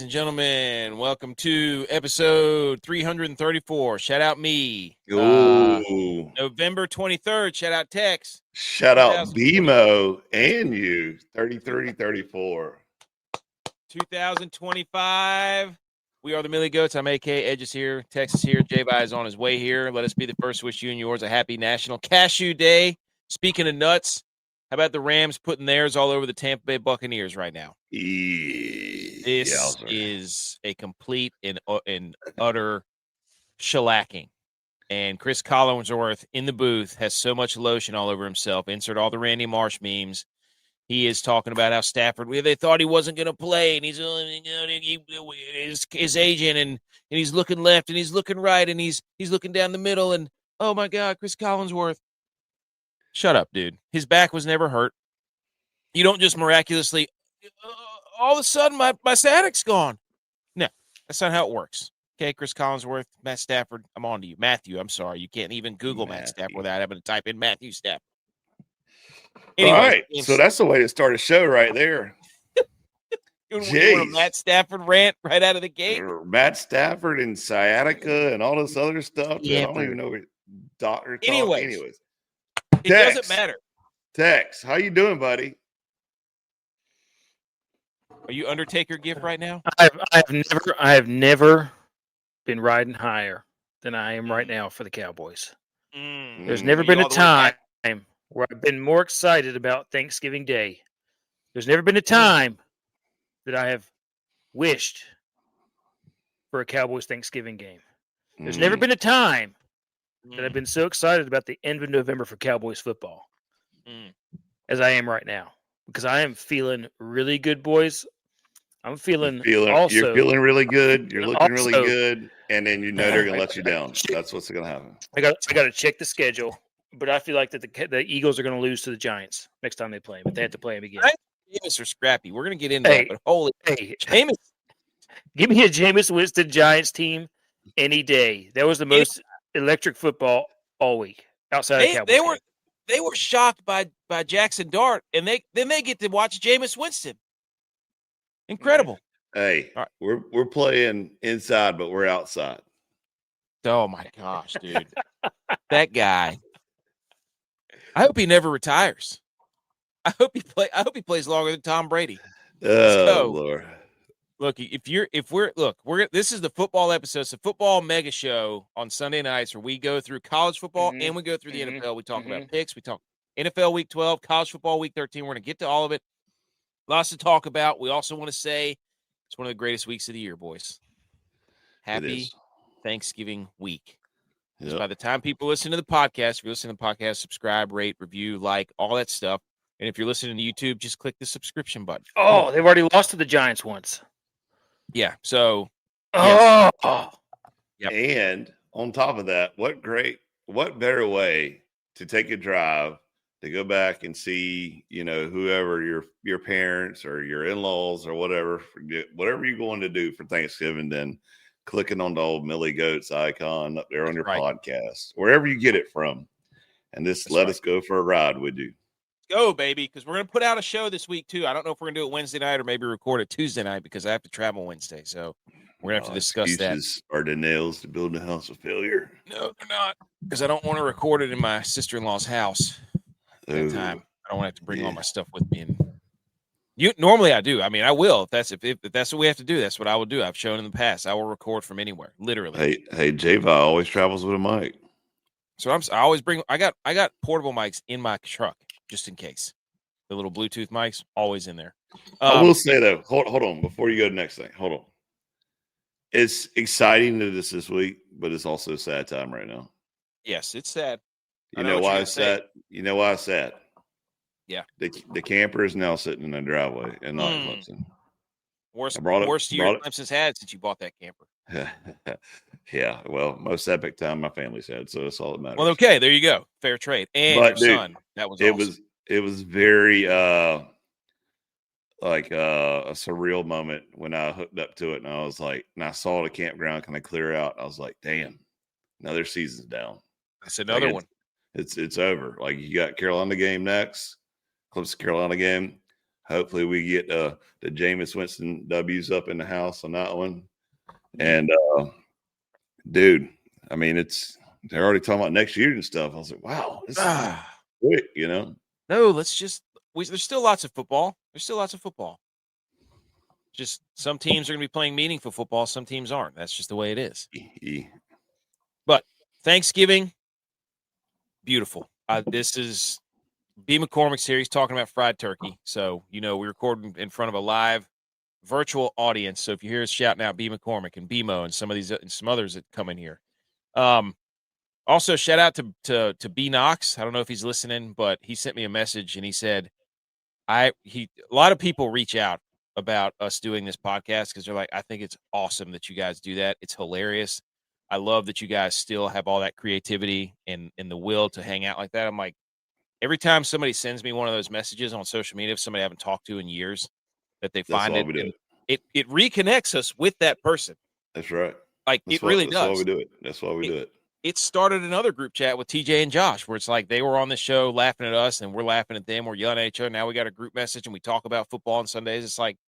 ladies and gentlemen. Welcome to episode 334. Shout out me. Ooh. November 23rd. Shout out Tex. Shout out BMO and you. 33-34. 2025. We are the Millie Goats. I'm AK. Edge is here. Tex is here. J-Vi is on his way here. Let us be the first to wish you and yours a happy National Cashew Day. Speaking of nuts, how about the Rams putting theirs all over the Tampa Bay Buccaneers right now? This is a complete and utter shellacking. And Chris Collinsworth in the booth has so much lotion all over himself. Insert all the Randy Marsh memes. He is talking about how Stafford, they thought he wasn't going to play, and he's his agent, and he's looking left, and he's looking right, and he's looking down the middle, and oh my God, Chris Collinsworth. Shut up, dude. His back was never hurt. You don't just miraculously, all of a sudden, my static's gone. No, that's not how it works. Okay, Chris Collinsworth, Matt Stafford, I'm on to you. Matthew, I'm sorry. You can't even Google Matt Stafford without having to type in Matthew Stafford. Anyway, all right, so that's the way to start a show right there. You want a Matt Stafford rant right out of the gate? Matt Stafford and sciatica and all this other stuff. Yeah, I don't even know what doctor talk. Anyways. It Tex, doesn't matter. Tex, how you doing, buddy? Are you Undertaker gift right now? I have never been riding higher than I am right now for the Cowboys. There's never been a time where I've been more excited about Thanksgiving Day. There's never been a time that I have wished for a Cowboys Thanksgiving game. There's never been a time that I've been so excited about the end of November for Cowboys football as I am right now. Because I am feeling really good, boys. I'm feeling you're feeling really good. You're looking really good. And then you know they're going to let you down. That's what's going to happen. I got to check the schedule. But I feel like that the Eagles are going to lose to the Giants next time they play them. But they have to play them again. Jameis are scrappy. We're going to get into that. But Jameis. Give me a Jameis Winston Giants team any day. That was the most electric football all week outside of Cowboys. They were shocked by Jackson Dart, and then they get to watch Jameis Winston. Incredible. Hey, right. We're playing inside, but we're outside. Oh my gosh, dude. That guy. I hope he never retires. I hope he plays longer than Tom Brady. Oh, Lord. Look, this is the football episode. It's a football mega show on Sunday nights where we go through college football and we go through the NFL. We talk about picks. We talk NFL week 12, college football week 13. We're going to get to all of it. Lots to talk about. We also want to say it's one of the greatest weeks of the year, boys. Happy Thanksgiving week. Yep. By the time people listen to the podcast, if you listen to the podcast, subscribe, rate, review, like, all that stuff. And if you're listening to YouTube, just click the subscription button. Oh, they've already lost to the Giants once. Yeah. So, yes. Yep. And on top of that, what better way to take a drive to go back and see, whoever your parents or your in-laws or whatever you're going to do for Thanksgiving than clicking on the old Millie Goats icon up there on your podcast, wherever you get it from. And just let us go for a ride, would you? Go, baby, because we're going to put out a show this week, too. I don't know if we're going to do it Wednesday night or maybe record it Tuesday night because I have to travel Wednesday. So we're going to have to discuss that. Are the nails to build a house of failure? No, they're not, because I don't want to record it in my sister-in-law's house at that time. I don't want to have to bring all my stuff with me. Normally I do. I mean, I will. If that's what we have to do, that's what I will do. I've shown in the past. I will record from anywhere, literally. Hey, J-Vi always travels with a mic. So I always bring. I got portable mics in my truck just in case. The little Bluetooth mics always in there. I will say though, hold on before you go to the next thing. Hold on. It's exciting that this week, but it's also a sad time right now. Yes, it's sad. You know why it's sad? You know why it's sad? Yeah. The camper is now sitting in the driveway and not in Clemson. Worst year Clemson's had since you bought that camper. Yeah. Well, most epic time my family's had, so that's all that matters. Well, okay, there you go. Fair trade. And your son. That was awesome. It was very a surreal moment when I hooked up to it and I was like, and I saw the campground kind of clear out. I was like, damn, another season's down. That's another one. It's over. Like you got Carolina game next. Clemson Carolina game. hopefully we get the Jameis Winston W's up in the house on that one. And dude, I mean, they're already talking about next year and stuff. I was like, wow, this is quick, you know. No, there's still lots of football. Just some teams are going to be playing meaningful football. Some teams aren't. That's just the way it is. But Thanksgiving, beautiful. This is B. McCormick's here. He's talking about fried turkey. So, we're recording in front of a live virtual audience. So if you hear us shouting out B. McCormick and BMO and some others that come in here. Also, shout out to B. Knox. I don't know if he's listening, but he sent me a message and he said, a lot of people reach out about us doing this podcast because they're like, I think it's awesome that you guys do that. It's hilarious. I love that you guys still have all that creativity and the will to hang out like that. I'm like, every time somebody sends me one of those messages on social media, if somebody I haven't talked to in years, that they find it reconnects us with that person. That's right. Like it really does. That's why we do it. That's why we do it. It started another group chat with TJ and Josh where it's like they were on the show laughing at us and we're laughing at them. We're yelling at each other. Now we got a group message and we talk about football on Sundays. It's like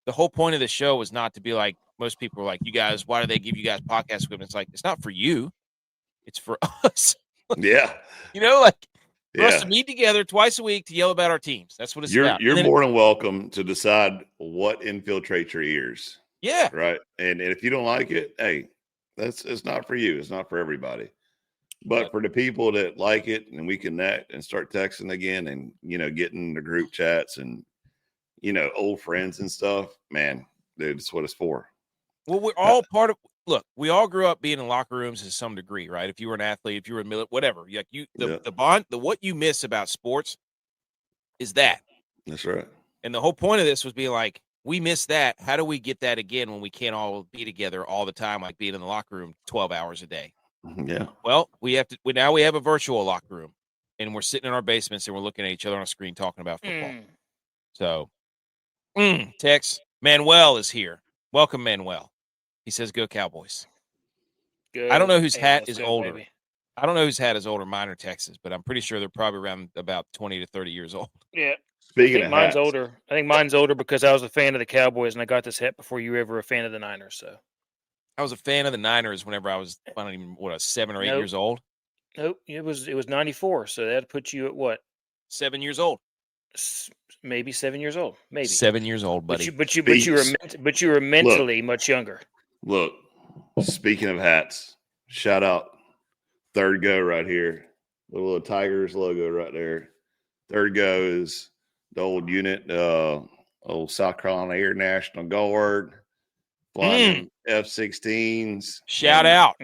the whole point of the show was not to be like most people are like, you guys, why do they give you guys podcast equipment? It's like, it's not for you. It's for us. Yeah. For us to meet together twice a week to yell about our teams. That's what it's about. You're more than welcome to decide what infiltrates your ears. Yeah. Right. And if you don't like it, hey, it's not for you. It's not for everybody. But for the people that like it and we connect and start texting again and, getting the group chats and, old friends and stuff, man, dude, it's what it's for. Well, we're all part of – look, we all grew up being in locker rooms to some degree, right? If you were an athlete, if you were a military, whatever. The bond, what you miss about sports is that. That's right. And the whole point of this was being like, we miss that. How do we get that again when we can't all be together all the time, like being in the locker room 12 hours a day? Yeah. Well, now we have a virtual locker room, and we're sitting in our basements and we're looking at each other on a screen talking about football. So, Tex, Manuel is here. Welcome, Manuel. He says, "Go Cowboys." I don't know whose hat is older. Baby. I don't know whose hat is older, mine or Texas, but I'm pretty sure they're probably around about 20 to 30 years old. Yeah. Speaking of mine's older. I think mine's older because I was a fan of the Cowboys and I got this hat before you were ever a fan of the Niners. So I was a fan of the Niners whenever I was 7 or 8 years old. Nope, it was 94. So that put you at what? 7 years old. Maybe 7 years old. Maybe 7 years old, buddy. But you were mentally much younger. Look, speaking of hats, shout out Third Go right here. The little Tigers logo right there. Third Go is the old unit, old South Carolina Air National Guard, flying F-16s. Shout out.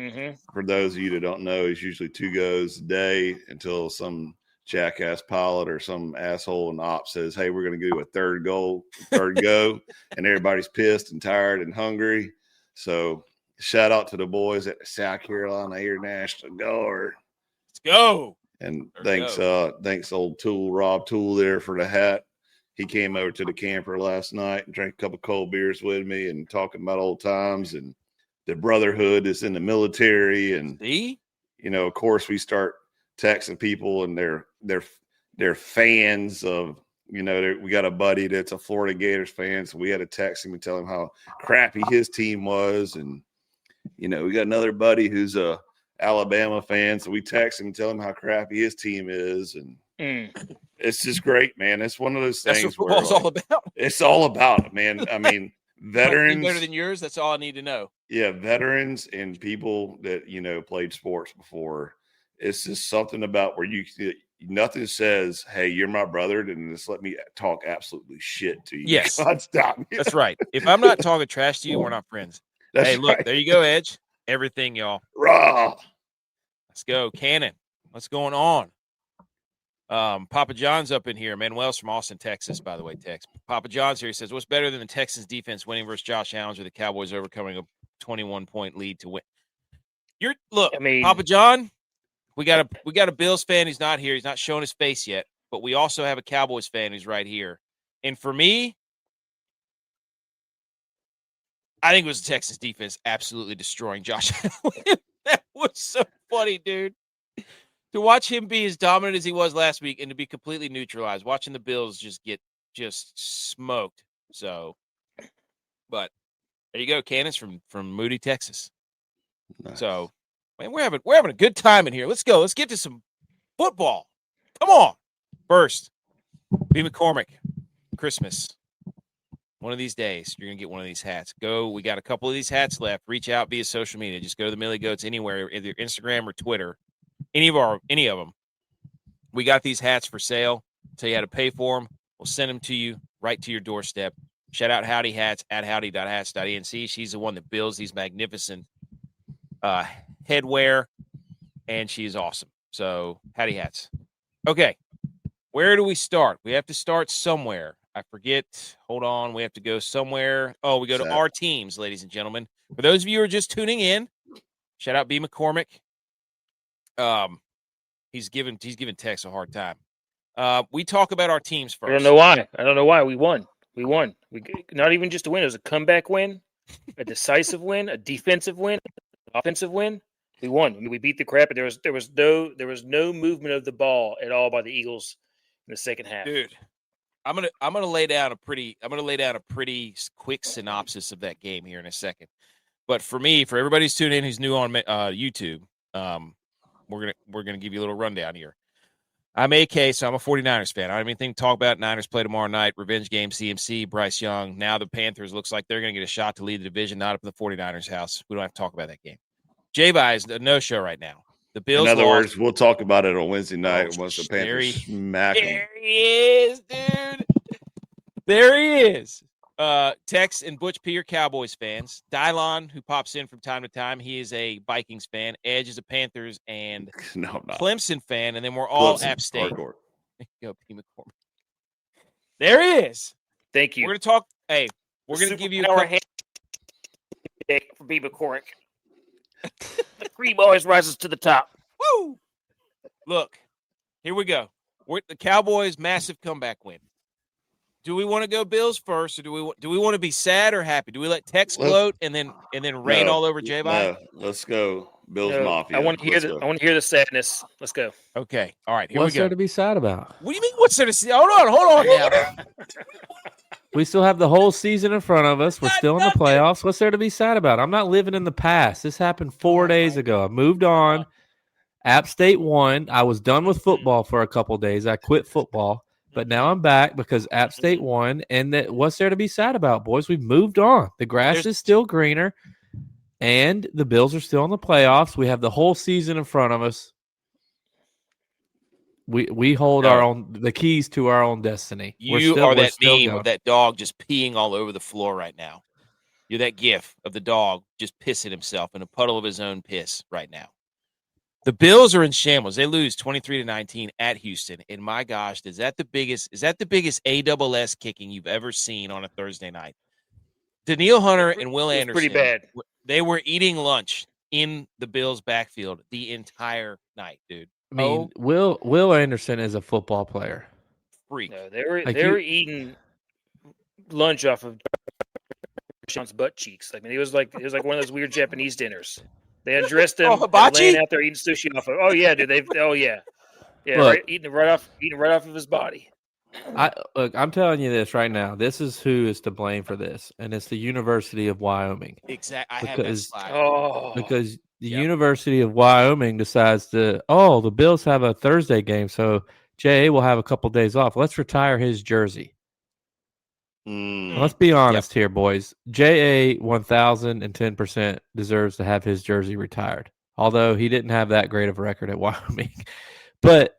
For those of you that don't know, it's usually 2 goes a day until some jackass pilot or some asshole in the ops says, hey, we're going to do a third go, and everybody's pissed and tired and hungry. So shout out to the boys at the South Carolina Air National Guard. Let's go. And thanks old Rob Tool there for the hat. He came over to the camper last night and drank a couple cold beers with me and talking about old times and the brotherhood is in the military. And, of course, we start texting people and they're fans of, we got a buddy that's a Florida Gators fan. So we had to text him and tell him how crappy his team was. And, we got another buddy who's a Alabama fan. So we text him and tell him how crappy his team is. And it's just great, man. It's one of those things. That's what football's all about. It's all about it, man. I mean, veterans better than yours. That's all I need to know. Yeah. Veterans and people that, played sports before. It's just something about where nothing says, hey, you're my brother, and just let me talk absolutely shit to you. Yes. God, stop. That's right. If I'm not talking trash to you, we're not friends. Hey, look, there you go, Edge. Everything, y'all. Raw. Let's go. Cannon. What's going on? Papa John's up in here. Manuel's from Austin, Texas, by the way, Tex. Papa John's here. He says, what's better than the Texans defense winning versus Josh Allen or the Cowboys overcoming a 21-point lead to win? Papa John, we got a Bills fan who's not here. He's not showing his face yet, but we also have a Cowboys fan who's right here. And for me, I think it was the Texas defense absolutely destroying Josh Allen. That was so funny, dude. To watch him be as dominant as he was last week and to be completely neutralized, watching the Bills just get just smoked. So, but there you go, Candace from Moody, Texas. Nice. So, man, we're having a good time in here. Let's go. Let's get to some football. Come on. First, B. McCormick, Christmas. One of these days, you're going to get one of these hats. Go. We got a couple of these hats left. Reach out via social media. Just go to the Millie Goats anywhere, either Instagram or Twitter. Any of them. We got these hats for sale. Tell you how to pay for them. We'll send them to you right to your doorstep. Shout out Howdy Hats at howdy.hats.enc. She's the one that builds these magnificent headwear, and she is awesome. So, Howdy Hats. Okay, where do we start? We have to start somewhere. I forget. Hold on. We have to go somewhere. Oh, we go to our teams, ladies and gentlemen. For those of you who are just tuning in, shout out B. McCormick. He's giving Tex a hard time. We talk about our teams first. I don't know why. We won. We not even just a win. It was a comeback win, a decisive win, a defensive win, an offensive win. We won. I mean, we beat the crap. But there was no movement of the ball at all by the Eagles in the second half. Dude, I'm gonna lay down a pretty quick synopsis of that game here in a second. But for everybody who's tuning in who's new on YouTube, we're gonna give you a little rundown here. I'm AK, so I'm a 49ers fan. I don't have anything to talk about. Niners play tomorrow night. Revenge game, CMC, Bryce Young. Now the Panthers looks like they're going to get a shot to lead the division, not up in the 49ers' house. We don't have to talk about that game. J-Bye is a no-show right now. The Bills. In other words, we'll talk about it on Wednesday night once the Panthers smack him. There he is, dude. There he is. Tex and ButchP are Cowboys fans. DYLON, who pops in from time to time, he is a Vikings fan. Edge is a Panthers and Clemson fan, and then we're all App State. Go, P. McCormick. There he is. Thank you. We're going to talk. Hey, we're going to give you a for B. McCormick. The cream always rises to the top. Woo! Look, here we go. We're the Cowboys' massive comeback win. Do we want to go Bills first, or do we want to be sad or happy? Do we let Tex gloat and then rain all over J-Bye? No, let's go Bills Mafia. I want to hear the sadness. Let's go. Okay, all right. Here what's we go. there to be sad about? What do you mean? What's there to see? Hold on now. We still have the whole season in front of us. We're still in the playoffs. What's there to be sad about? I'm not living in the past. This happened 4 days ago. I moved on. App State won. I was done with football for a couple days. I quit football. But now I'm back because App State won. And what's there to be sad about, boys? We've moved on. The grass is still greener. And the Bills are still in the playoffs. We have the whole season in front of us. We hold the keys to our own destiny. You are that meme of that dog just peeing all over the floor right now. You're that gif of the dog just pissing himself in a puddle of his own piss right now. The Bills are in shambles. They lose 23-19 at Houston. And my gosh, is that the biggest ASS kicking you've ever seen on a Thursday night? Danielle Hunter and Will Anderson. Pretty bad. They were eating lunch in the Bills' backfield the entire night, dude. I mean, Will Anderson is a football player. Freak. No, they were eating lunch off of Sean's butt cheeks. I mean, it was like one of those weird Japanese dinners. They undressed him, laying out there eating sushi off of. Oh yeah, dude. Yeah. Look, right, eating right off of his body. I'm telling you this right now. This is who is to blame for this, and it's the University of Wyoming. Exactly. Because the University of Wyoming decides the Bills have a Thursday game, so J.A. will have a couple days off. Let's retire his jersey. Let's be honest here, boys. J.A. 1,010% deserves to have his jersey retired, although he didn't have that great of a record at Wyoming. But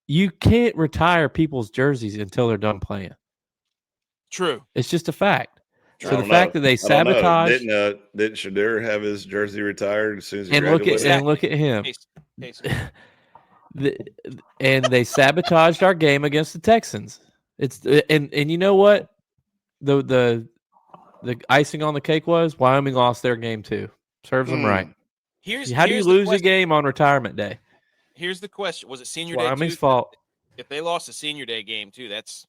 you can't retire people's jerseys until they're done playing. True. It's just a fact. So the fact that they sabotage didn't Shedeur have his jersey retired as soon as he graduated? And look at him. And they sabotaged our game against the Texans. And you know what? The icing on the cake was Wyoming lost their game too. Serves them right. How do you lose a game on retirement day? Here's the question: was it senior day? Wyoming's fault. If they lost a senior day game too, that's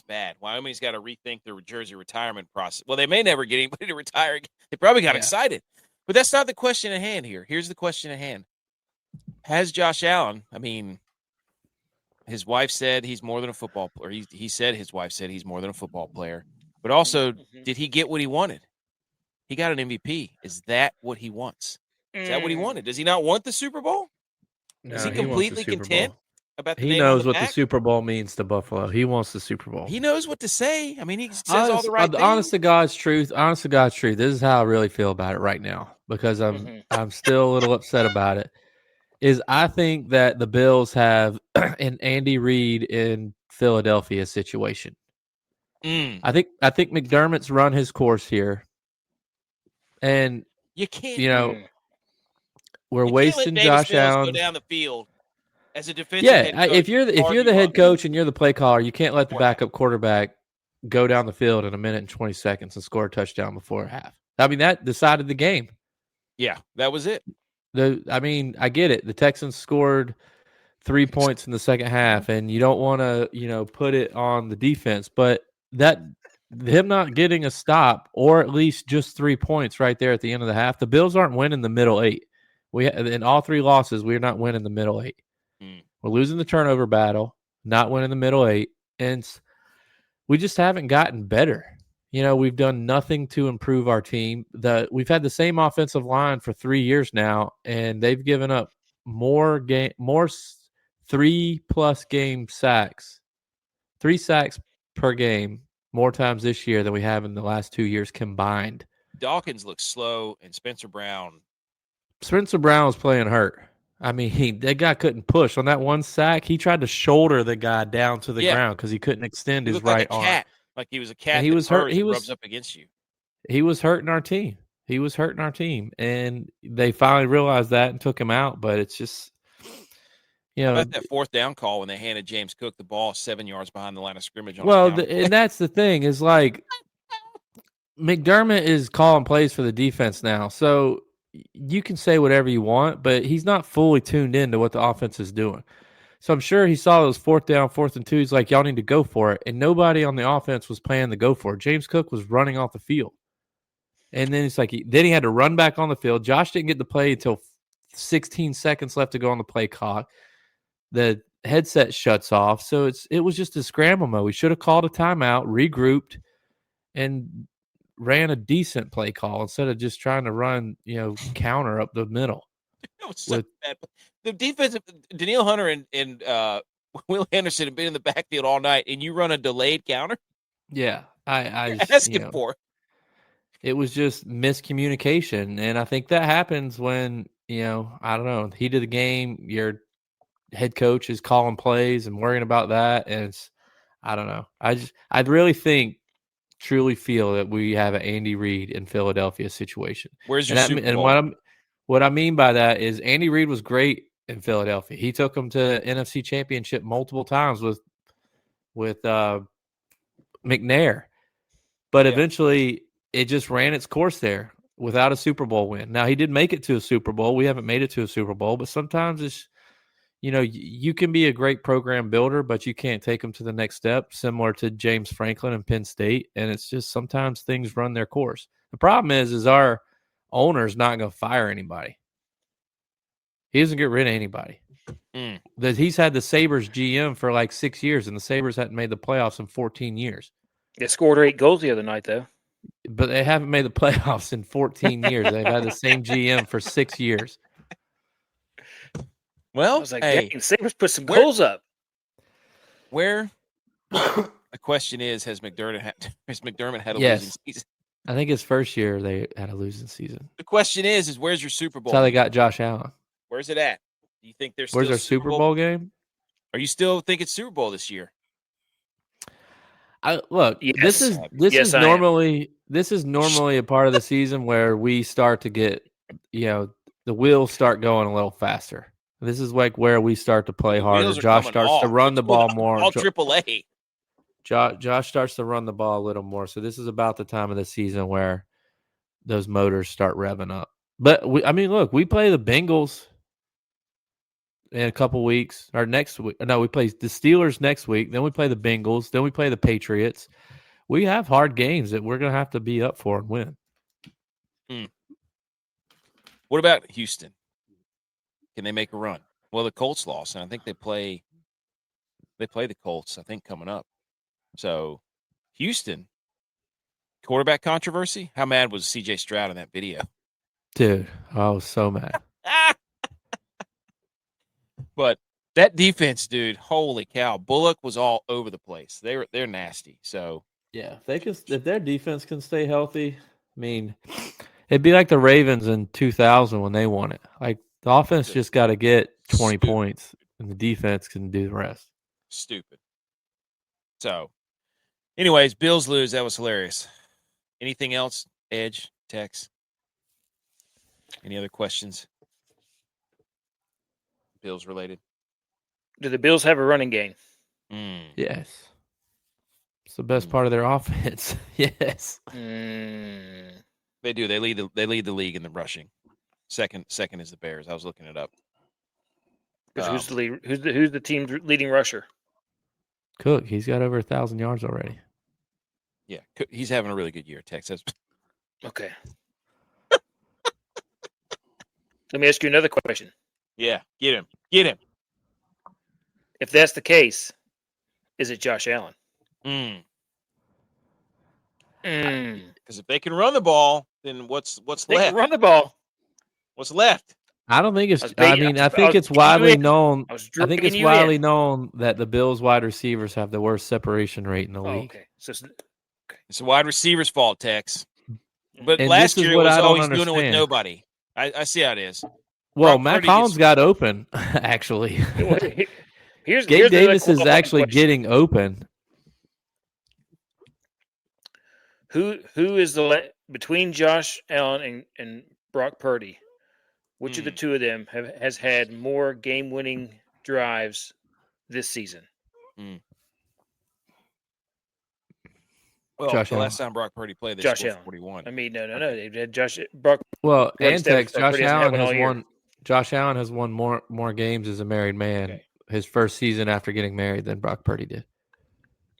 bad. Wyoming's got to rethink their jersey retirement process. Well, they may never get anybody to retire. They probably got excited, but that's not the question at hand here. Here's the question at hand: has Josh Allen? I mean, his wife said he's more than a football player. He said his wife said he's more than a football player. But also, did he get what he wanted? He got an MVP. Is that what he wants? Is that what he wanted? Does he not want the Super Bowl? Is he No, he wants the completely Super content Bowl. about the He name on knows the what the back? Super Bowl means to Buffalo. He wants the Super Bowl. He knows what to say. I mean, he says all the right things. Honest to God's truth. Honest to God's truth. This is how I really feel about it right now because I'm still a little upset about it. Is I think that the Bills have an Andy Reid in Philadelphia situation. I think McDermott's run his course here, and you can't. We're you wasting can't let Davis Josh Mills Allen. Go down the field as a defensive. Yeah, head coach, if you're the head coach and you're the play caller, you can't let the backup quarterback go down the field in a minute and 20 seconds and score a touchdown before half. I mean, that decided the game. Yeah, that was it. I get it. The Texans scored 3 points in the second half, and you don't want to, put it on the defense, but him not getting a stop or at least just 3 points right there at the end of the half. The Bills aren't winning the middle eight. In all three losses, we're not winning the middle eight. We're losing the turnover battle, not winning the middle eight, and we just haven't gotten better. We've done nothing to improve our team. We've had the same offensive line for 3 years now, and they've given up more 3+ game sacks, 3 sacks per game more times this year than we have in the last 2 years combined. Dawkins looks slow, and Spencer Brown was playing hurt. I mean, that guy couldn't push on that one sack. He tried to shoulder the guy down to the ground because he couldn't extend his right arm. Cat. Like he was a cat. And he was hurt. He rubs up against you. He was hurting our team. And they finally realized that and took him out. But it's just, How about that fourth down call when they handed James Cook the ball 7 yards behind the line of scrimmage? And that's the thing is like McDermott is calling plays for the defense now, so you can say whatever you want, but he's not fully tuned into what the offense is doing. So I'm sure he saw those 4th down, 4th and 2. He's like, y'all need to go for it. And nobody on the offense was planning to go for it. James Cook was running off the field. And then it's like, then he had to run back on the field. Josh didn't get to play until 16 seconds left to go on the play clock. The headset shuts off. So it was just a scramble mode. We should have called a timeout, regrouped, and ran a decent play call instead of just trying to run, counter up the middle. It was so bad. The defensive Daniil Hunter and Will Anderson have been in the backfield all night, and you run a delayed counter. Yeah, I asking for. It was just miscommunication, and I think that happens when I don't know, heat of the game. Your head coach is calling plays and worrying about that, and I don't know. I really truly feel that we have an Andy Reid in Philadelphia situation. Where's your Super Bowl? And what I mean by that is Andy Reid was great in Philadelphia. He took them to NFC Championship multiple times with McNair, but eventually it just ran its course there without a Super Bowl win. Now he did make it to a Super Bowl. We haven't made it to a Super Bowl, but sometimes it's you can be a great program builder, but you can't take them to the next step, similar to James Franklin and Penn State. And it's just sometimes things run their course. The problem is our owner's not going to fire anybody. He doesn't get rid of anybody. He's had the Sabres GM for like 6 years, and the Sabres hadn't made the playoffs in 14 years. They scored 8 goals the other night, though. But they haven't made the playoffs in 14 years. They've had the same GM for 6 years. Well, I was like, hey, Sabres put some goals up. The question is, has McDermott had a losing season? I think his first year they had a losing season. The question is where's your Super Bowl? That's how they got Josh Allen. Where's it at? Do you think there's where's our Super Bowl game? Are you still thinking Super Bowl this year? This is normally a part of the season where we start to get, the wheels start going a little faster. This is like where we start to play harder. Josh starts to run the ball more. All AAA. Josh starts to run the ball a little more. So this is about the time of the season where those motors start revving up. But we play the Bengals in a couple weeks or next week. No, we play the Steelers next week. Then we play the Bengals. Then we play the Patriots. We have hard games that we're going to have to be up for and win. What about Houston? Can they make a run? Well, the Colts lost, and I think they play They play the Colts, I think, coming up. So, Houston, quarterback controversy. How mad was C.J. Stroud in that video? Dude, I was so mad. But that defense, dude, holy cow! Bullock was all over the place. They're nasty. So yeah, if their defense can stay healthy, I mean, it'd be like the Ravens in 2000 when they won it. Like the offense just got to get 20 points, and the defense can do the rest. Stupid. So, anyways, Bills lose. That was hilarious. Anything else? Edge, Tex. Any other questions? Bills related. Do the Bills have a running game? Yes. It's the best part of their offense. Yes. They do. They lead the league in the rushing. Second is the Bears. I was looking it up. Who's the team's leading rusher? Cook. He's got over 1,000 yards already. Yeah, he's having a really good year. Texas. Okay. Let me ask you another question. Yeah, get him. If that's the case, is it Josh Allen? Because if they can run the ball, then what's They left? can run the ball. What's left? I don't think it's. I think it's widely known. I think it's widely known that the Bills' wide receivers have the worst separation rate in the league. Okay, so it's a wide receiver's fault, Tex. But and last year it was always doing it with understand. nobody. I see how it is. Well, Matt Collins got open, actually. Gabe Davis is actually getting open. Who is between Josh Allen and Brock Purdy? Which of the two of them has had more game-winning drives this season? Well, the last time Brock Purdy played, they scored 41. I mean, no. They had Brock. Well, and Tex, Josh Allen has won. Josh Allen has won more games as a married man his first season after getting married than Brock Purdy did.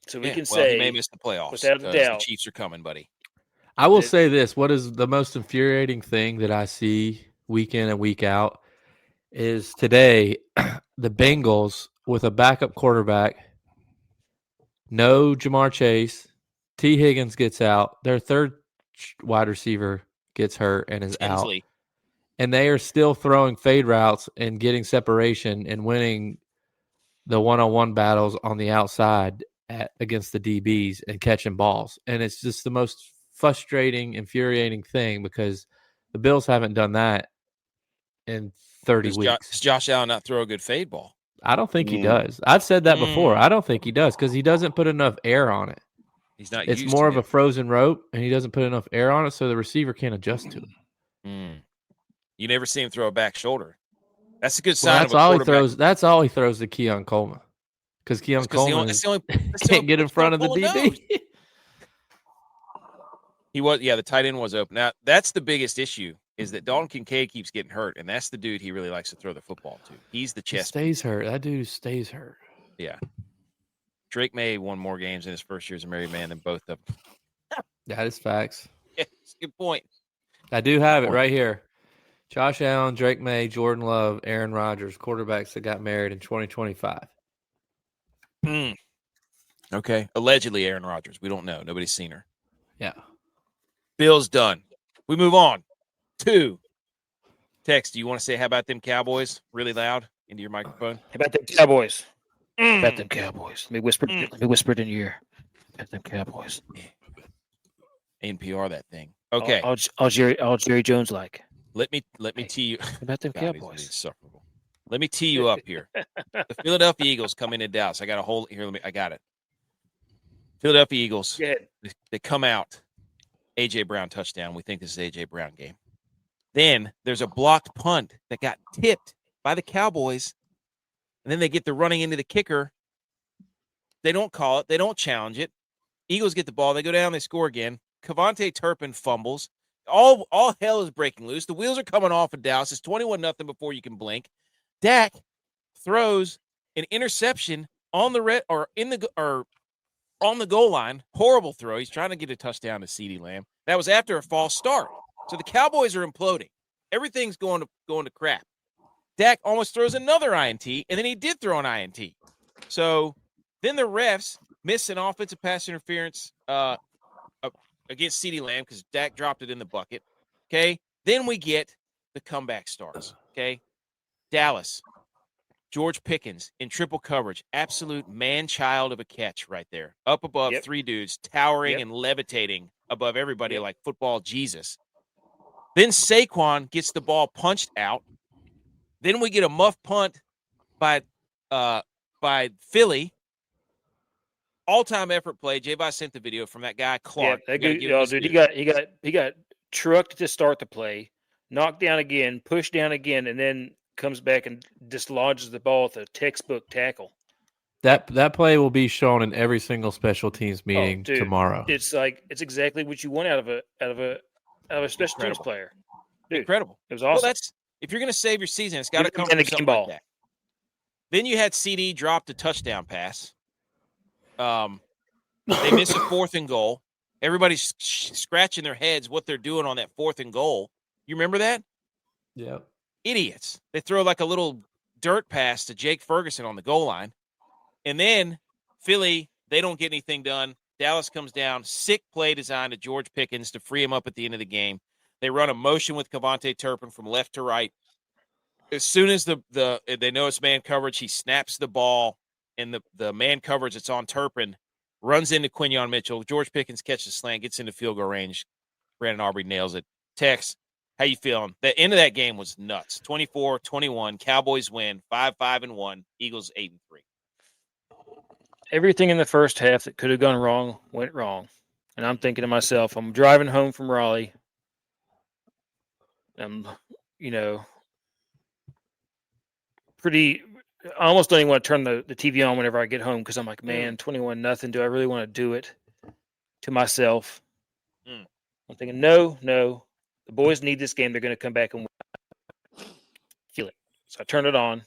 So we can say he may miss the playoffs. Without a doubt, the Chiefs are coming, buddy. I will say this: what is the most infuriating thing that I see week in and week out is today the Bengals with a backup quarterback, no Jamar Chase, T. Higgins gets out, their third wide receiver gets hurt and is Tinsley. out. And they are still throwing fade routes and getting separation and winning the one-on-one battles on the outside against the DBs and catching balls. And it's just the most frustrating, infuriating thing because the Bills haven't done that in 30 weeks. Does Josh Allen not throw a good fade ball? I don't think he does. I've said that before. I don't think he does because he doesn't put enough air on it. He's not. It's more of a frozen rope, and he doesn't put enough air on it, so the receiver can't adjust to it. You never see him throw a back shoulder. That's a good sign. That's all he throws. That's all he throws to Keon Coleman, because Keon Coleman can't get in front of the DB. He was, the tight end was open. Now that's the biggest issue is that Dalton Kincaid keeps getting hurt, and that's the dude he really likes to throw the football to. He's the chest. Stays hurt. That dude stays hurt. Yeah. Drake May won more games in his first year as a married man than both of them. That is facts. Yeah, it's a good point. I do have it right here. Josh Allen, Drake May, Jordan Love, Aaron Rodgers, quarterbacks that got married in 2025. Okay. Allegedly Aaron Rodgers. We don't know. Nobody's seen her. Yeah. Bill's done. We move on to Tex. Do you want to say how about them Cowboys really loud into your microphone? How about them Cowboys? How about them Cowboys? Let me whisper it in your ear. How about them Cowboys? NPR that thing. Okay. All Jerry Jones like. Let me tee you about them Cowboys. Insufferable. Let me tee you up here. The Philadelphia Eagles come into Dallas. I got a whole here. I got it. Philadelphia Eagles. They come out. AJ Brown touchdown. We think this is AJ Brown game. Then there's a blocked punt that got tipped by the Cowboys. And then they get the running into the kicker. They don't call it. They don't challenge it. Eagles get the ball. They go down. They score again. Kevontae Turpin fumbles. All hell is breaking loose. The wheels are coming off of Dallas. It's 21-0 before you can blink. Dak throws an interception on the on the goal line. Horrible throw. He's trying to get a touchdown to CeeDee Lamb. That was after a false start. So the Cowboys are imploding. Everything's going to crap. Dak almost throws another INT, and then he did throw an INT. So Then the refs miss an offensive pass interference against CeeDee Lamb because Dak dropped it in the bucket. Okay. Then we get the comeback starts. Okay. Dallas, George Pickens in triple coverage. Absolute man-child of a catch right there. Up above three dudes, towering and levitating above everybody like football Jesus. Then Saquon gets the ball punched out. Then we get a muff punt by Philly. All-time effort play. J-Vi sent the video from that guy Clark. Yeah, dude, he got trucked to start the play, knocked down again, pushed down again, and then comes back and dislodges the ball with a textbook tackle. That play will be shown in every single special teams meeting tomorrow. It's exactly what you want out of a special teams player. Dude, incredible. It was awesome. Well, if you're going to save your season, it's got to come from something like that. Then you had CD drop the touchdown pass. They miss a 4th and goal. Everybody's scratching their heads what they're doing on that 4th and goal. You remember that? Yeah. Idiots. They throw like a little dirt pass to Jake Ferguson on the goal line. And then Philly, they don't get anything done. Dallas comes down. Sick play design to George Pickens to free him up at the end of the game. They run a motion with Kevontae Turpin from left to right. As soon as they know it's man coverage, he snaps the ball, and the man coverage that's on Turpin runs into Quinyon Mitchell. George Pickens catches the slant, gets into field goal range. Brandon Aubrey nails it. Tex, how you feeling? The end of that game was nuts. 24-21. Cowboys win. 5-5-1. Eagles 8-3. Everything in the first half that could have gone wrong went wrong. And I'm thinking to myself, I'm driving home from Raleigh. I almost don't even want to turn the TV on whenever I get home because I'm like, man, 21-0. Do I really want to do it to myself? I'm thinking, no. The boys need this game. They're going to come back and win. Feel it. So I turn it on.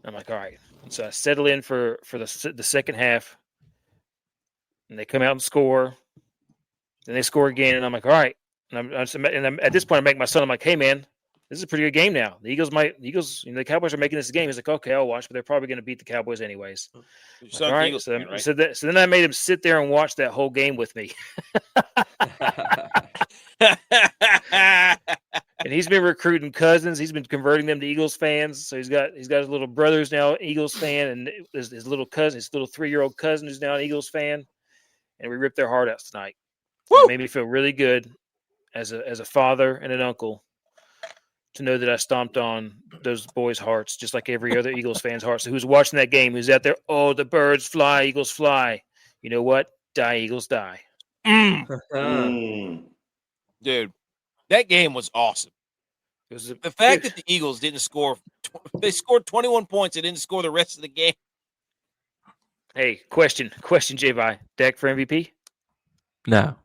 I'm like, all right. And so I settle in for the second half. And they come out and score. Then they score again. And I'm like, all right. And I'm at this point, I make my son, I'm like, hey, man, this is a pretty good game now. The the Cowboys are making this game. He's like, okay, I'll watch, but they're probably going to beat the Cowboys anyways. Like, all right. So then I made him sit there and watch that whole game with me. And he's been recruiting cousins. He's been converting them to Eagles fans. So he's got his little brothers now Eagles fan, and his little cousin, his little 3-year-old cousin who's now an Eagles fan. And we ripped their heart out tonight. It made me feel really good as a father and an uncle to know that I stomped on those boys' hearts, just like every other Eagles fan's heart. So who's watching that game, who's out there, oh, the birds fly, Eagles fly. You know what? Die, Eagles, die. Dude, that game was awesome. The fact that the Eagles didn't score, they scored 21 points and didn't score the rest of the game. Hey, question, J-Vi. Dak for MVP? No.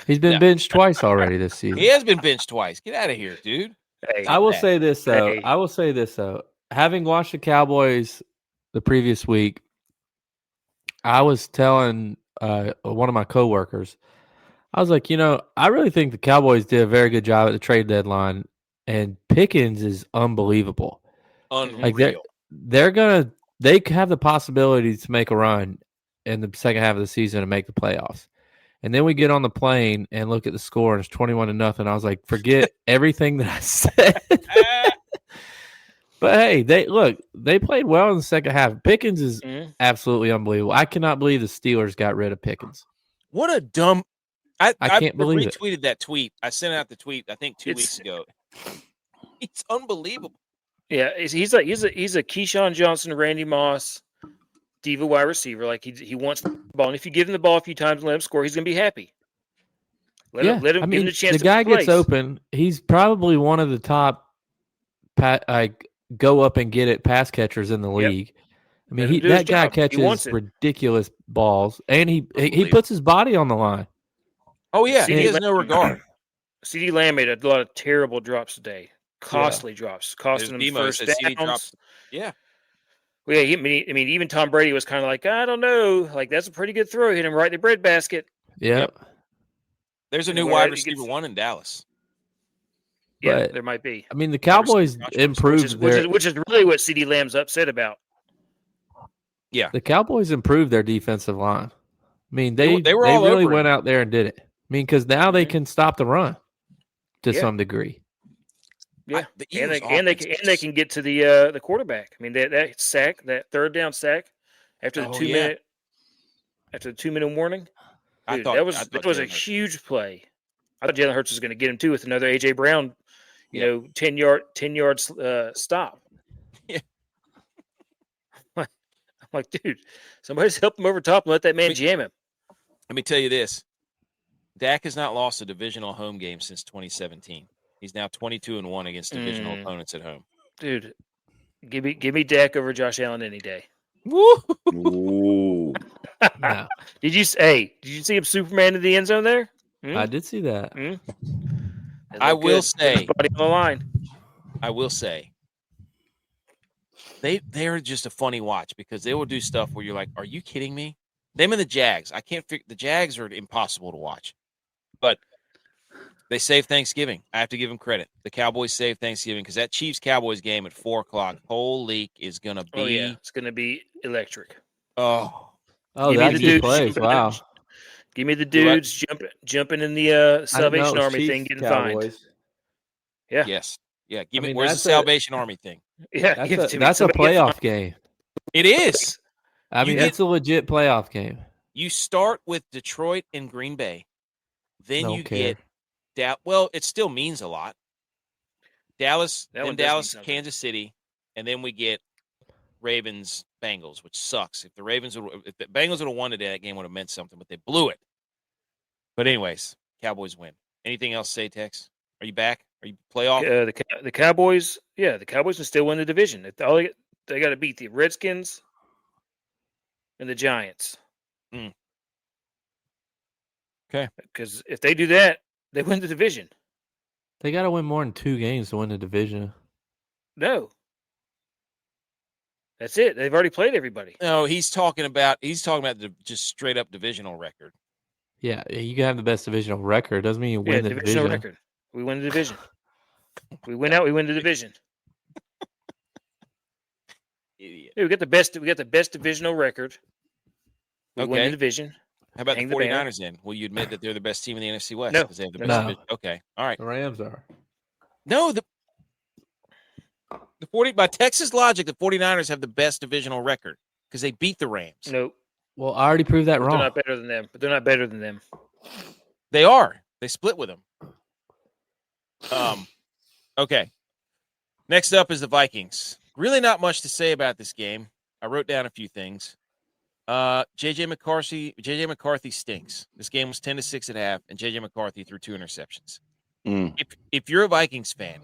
He's been benched twice already this season. He has been benched twice. Get out of here, dude. Hey, I will say this, though. Having watched the Cowboys the previous week, I was telling one of my coworkers, I was like, I really think the Cowboys did a very good job at the trade deadline, and Pickens is unbelievable. Unreal. Like they have the possibility to make a run in the second half of the season and make the playoffs. And then we get on the plane and look at the score, and it's 21-0. I was like, forget everything that I said. But hey, they played well in the second half. Pickens is absolutely unbelievable. I cannot believe the Steelers got rid of Pickens. What a dumb. I can't believe it. Retweeted that tweet. I sent out the tweet, I think 2 weeks ago. It's unbelievable. Yeah, he's a Keyshawn Johnson, Randy Moss, diva wide receiver. Like he wants the ball, and if you give him the ball a few times and let him score, he's gonna be happy. Let him give him the chance. The guy gets open. He's probably one of the top, go up and get it pass catchers in the league. I mean, that guy catches ridiculous balls, and he puts his body on the line. Oh yeah, he has no regard. CeeDee Lamb made a lot of terrible drops today, costly drops, costing him first downs. Yeah. Well, yeah, I mean, even Tom Brady was kind of like, I don't know, like that's a pretty good throw, hit him right in the breadbasket. Yep. There's a new wide receiver one in Dallas. Yeah, there might be. I mean, the Cowboys improved, which is really what CeeDee Lamb's upset about. Yeah. The Cowboys improved their defensive line. I mean, they were all really over went him. out there and did it. I mean, because now they can stop the run to Yeah. some degree. Yeah, The and Eagles' they can get to the quarterback. I mean, that sack, that third down sack after the 2 minute after the 2 minute warning. Dude, that was a huge play. I thought Jalen Hurts was going to get him too with another AJ Brown, 10 yards stop. Yeah. I'm like, dude, somebody's help him over top and let that man jam him. Let me tell you this: Dak has not lost a divisional home game since 2017. He's now 22-1 against divisional opponents at home. Dude, give me Dak over Josh Allen any day. Woo! Ooh. No. Did you see him Superman in the end zone there? I did see that. I will say, body on the line. I will say, they're just a funny watch because they will do stuff where you're like, "Are you kidding me?" Them and the Jags, I can't figure. The Jags are impossible to watch, but they saved Thanksgiving. I have to give them credit. The Cowboys saved Thanksgiving because that Chiefs-Cowboys game at 4:00, holy, is going to be. Oh yeah, it's going to be electric. Oh, that's two plays. Wow. Give me the dudes jumping in the Salvation Army Chiefs, thing, getting Cowboys. fined. Yeah. Yes. Yeah. Give me. Where's the Salvation Army thing? Yeah. That's a playoff game. It is. I mean, it's a legit playoff game. You start with Detroit and Green Bay, then get well, it still means a lot. Dallas, Kansas City, and then we get Ravens, Bengals, which sucks. If the Bengals would have won today, that game would have meant something, but they blew it. But anyways, Cowboys win. Anything else to say, Tex? Are you back? Are you playoff? The Cowboys, the Cowboys can still win the division. They got to beat the Redskins and the Giants. Okay. Because if they do that, they win the division. They got to win more than 2 games to win the division. No. That's it. They've already played everybody. No, he's talking about the just straight up divisional record. Yeah, you can have the best divisional record. Doesn't mean you win the division. Record. We win the division. We win out. We win the division. Idiot. Dude, we got the best divisional record. We win the division. How about the 49ers then? Will you admit that they're the best team in the NFC West? No. Because they have the best division. Okay. All right. The Rams are. No, by Texas logic, the 49ers have the best divisional record because they beat the Rams. No. Well, I already proved that wrong. They're not better than them. But they're not better than them. They are. They split with them. Okay. Next up is the Vikings. Really not much to say about this game. I wrote down a few things. JJ McCarthy stinks. This game was 10-6 at half, and JJ McCarthy threw 2 interceptions. If you're a Vikings fan,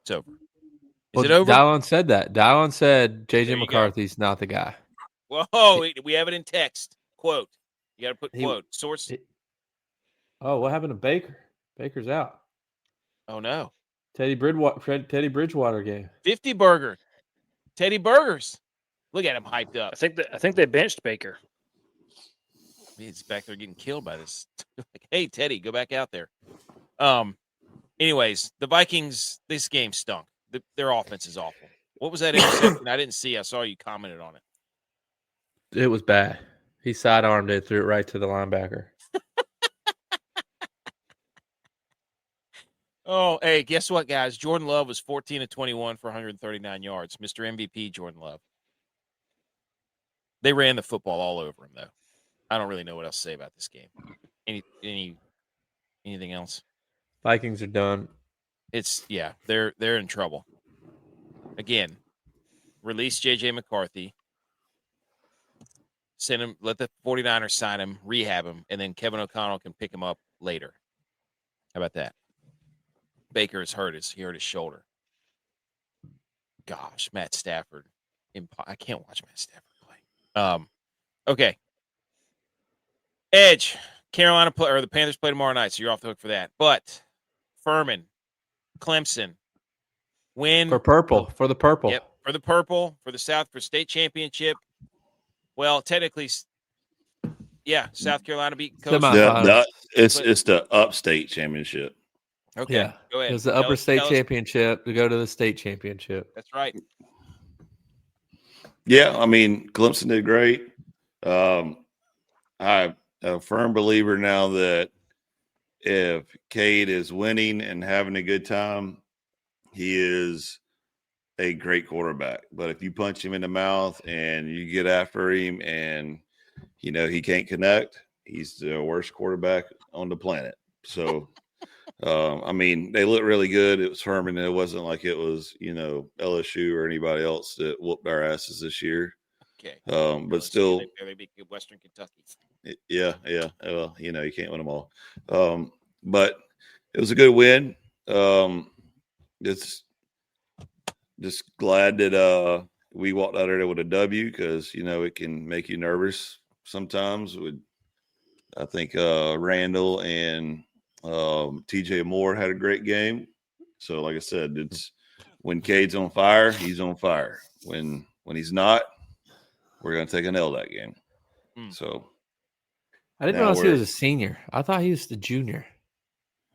it's over. Is it over? DYLON said that. DYLON said JJ McCarthy's not the guy. Whoa, we have it in text. Quote. You got to put quote. Source. Oh, what happened to Baker? Baker's out. Oh, no. Teddy Bridgewater game. 50 burger. Teddy Burgers. Look at him hyped up. I think they benched Baker. He's back there getting killed by this. Like, hey, Teddy, go back out there. Anyways, the Vikings, this game stunk. Their offense is awful. What was that interception? I didn't see. I saw you commented on it. It was bad. He sidearmed it, threw it right to the linebacker. Oh, hey, guess what, guys? Jordan Love was 14-21 for 139 yards. Mr. MVP, Jordan Love. They ran the football all over him, though. I don't really know what else to say about this game. Anything else? Vikings are done. They're in trouble. Again, release JJ McCarthy. Send him, let the 49ers sign him, rehab him, and then Kevin O'Connell can pick him up later. How about that? Baker is hurt. He hurt his shoulder. Gosh, Matt Stafford. I can't watch Matt Stafford play. Okay. Edge. Carolina or the Panthers play tomorrow night, so you're off the hook for that. But Furman, Clemson, win for the purple. Yep, for the purple, for the South, for state championship. Well, technically, South Carolina beat Coastal. It's the upstate championship. Okay, go ahead. It was the upper state championship to go to the state championship. That's right. Yeah, I mean, Clemson did great. I'm a firm believer now that if Cade is winning and having a good time, he is a great quarterback. But if you punch him in the mouth and you get after him and, he can't connect, he's the worst quarterback on the planet. So, I mean, they look really good. It was Herman. It wasn't like it was, LSU or anybody else that whooped our asses this year. Okay. But still, they barely beat Western Kentucky. Yeah. Well, you can't win them all. But it was a good win. It's just glad that we walked out of there with a W because it can make you nervous sometimes. I think Randall and TJ Moore had a great game. So, like I said, it's when Cade's on fire, he's on fire. When he's not, we're gonna take an L that game. So I didn't realize he was a senior. I thought he was the junior.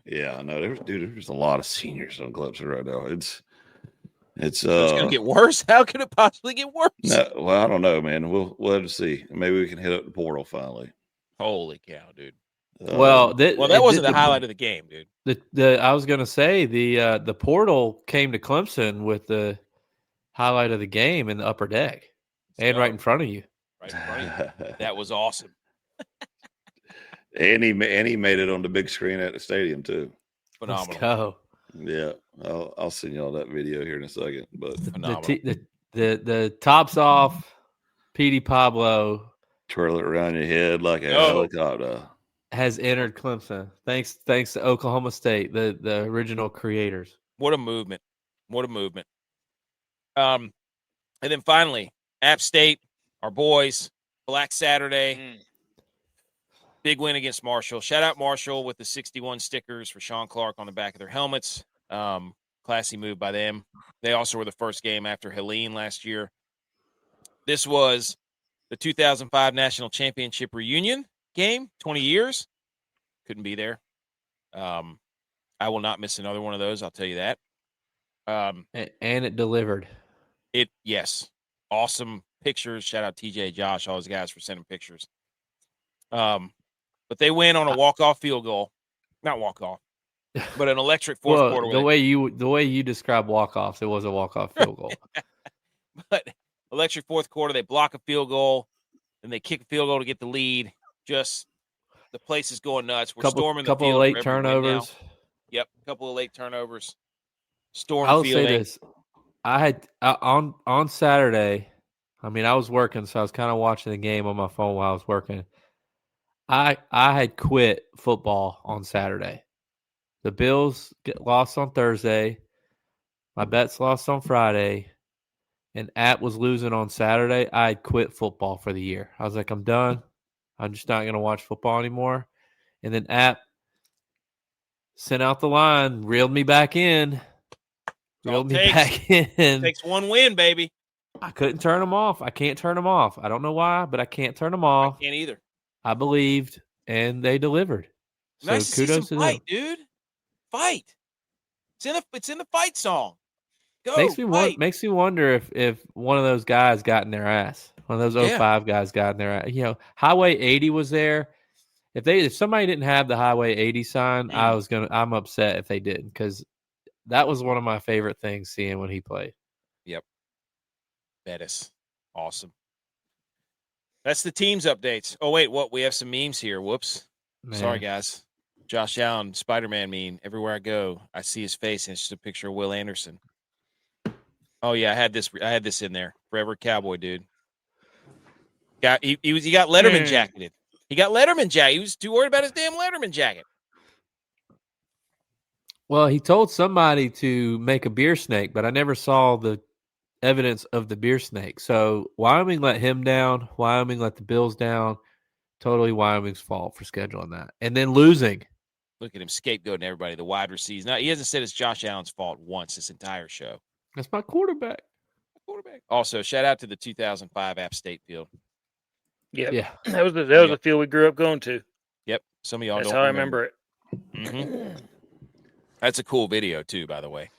Yeah, I know. There's a lot of seniors on Clemson right now. It's gonna get worse. How could it possibly get worse? No, well, I don't know, man. We'll have to see. Maybe we can hit up the portal finally. Holy cow, dude! Well, that wasn't the highlight of the game, dude. I was gonna say the portal came to Clemson with the highlight of the game in the upper deck and right in front of you. Right in front of you. That was awesome. And he made it on the big screen at the stadium too. Phenomenal. Let's go. Yeah, I'll send y'all that video here in a second. But the tops off, Petey Pablo twirl it around your head like a helicopter has entered Clemson. Thanks to Oklahoma State, the original creators. What a movement! What a movement! And then finally, App State, our boys, Black Saturday. Big win against Marshall. Shout out Marshall with the 61 stickers for Sean Clark on the back of their helmets. Classy move by them. They also were the first game after Helene last year. This was the 2005 National Championship reunion game, 20 years. Couldn't be there. I will not miss another one of those, I'll tell you that. And it delivered. Yes. Awesome pictures. Shout out TJ, Josh, all those guys for sending pictures. But they win on a walk-off field goal. Not walk-off, but an electric fourth quarter. The way you describe walk-offs, it was a walk-off field goal. But electric fourth quarter, they block a field goal, and they kick a field goal to get the lead. Just the place is going nuts. We're storming the field. Couple of late turnovers. Yep, a couple of late turnovers. Storm I'll fielding. say this. I had on Saturday, I mean, I was working, so I was kind of watching the game on my phone while I was working. I had quit football on Saturday. The Bills lost on Thursday. My bets lost on Friday. And App was losing on Saturday. I had quit football for the year. I was like, I'm done. I'm just not going to watch football anymore. And then App sent out the line, reeled me back in. It takes one win, baby. I couldn't turn them off. I can't turn them off. I don't know why, but I can't turn them off. I can't either. I believed, and they delivered. So nice kudos to fight, them. dude. Fight. It's in the fight song. Go. Makes me wonder if one of those guys got in their ass. One of those 05 guys got in their ass. Highway 80 was there. If somebody didn't have the Highway 80 sign, I'm upset if they didn't, because that was one of my favorite things seeing when he played. Yep. Bettis. Awesome. That's the team's updates. Oh, wait, what? We have some memes here. Whoops. Man. Sorry, guys. Josh Allen, Spider-Man meme. Everywhere I go, I see his face, and it's just a picture of Will Anderson. Oh, yeah, I had this in there. Forever Cowboy, dude. He got Letterman jacketed. He got Letterman jacket. He was too worried about his damn Letterman jacket. Well, he told somebody to make a beer snake, but I never saw the evidence of the beer snake. So Wyoming let him down. Wyoming let the Bills down. Totally Wyoming's fault for scheduling that. And then losing. Look at him scapegoating everybody, the wide receivers. Now, he hasn't said it's Josh Allen's fault once this entire show. That's my quarterback. Also, shout out to the 2005 App State field. Yep. Yeah. That was the field we grew up going to. Yep. Some of y'all That's don't how remember. I remember it. Mm-hmm. That's a cool video, too, by the way.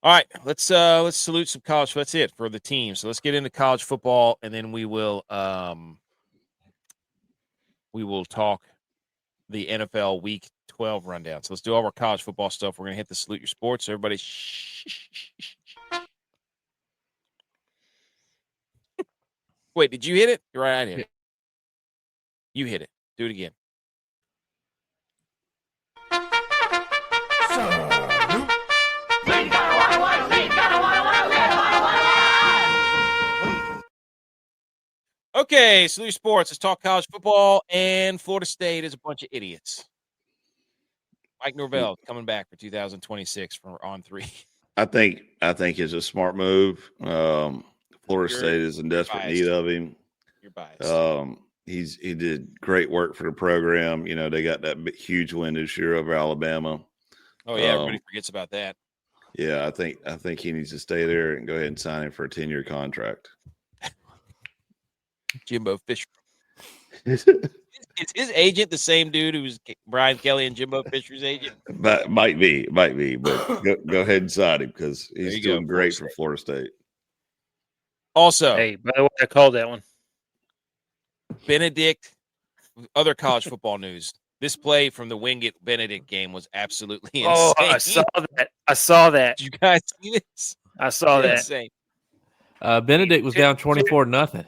All right, let's salute some college. That's it for the team. So let's get into college football, and then we will talk the NFL Week 12 rundown. So let's do all our college football stuff. We're gonna hit the salute your sports. So everybody, Wait, did you hit it? You're right, I hit it. You hit it. Do it again. Okay, salute sports. Let's talk college football, and Florida State is a bunch of idiots. Mike Norvell coming back for 2026 for on 3. I think it's a smart move. Florida State is in desperate need of him. You're biased. He did great work for the program. You know, they got that huge win this year over Alabama. Oh yeah, everybody forgets about that. Yeah, I think he needs to stay there and go ahead and sign him for a 10-year contract. Jimbo Fisher. Is his agent the same dude who's Brian Kelly and Jimbo Fisher's agent? Might be, but go ahead and sign him because he's doing great for Florida State. Also, hey, by the way, I called that one. Benedict, other college football news. This play from the Wingate Benedict game was absolutely insane. Oh, I saw that. Did you guys see this? I saw that. Insane. Benedict was down 24-0.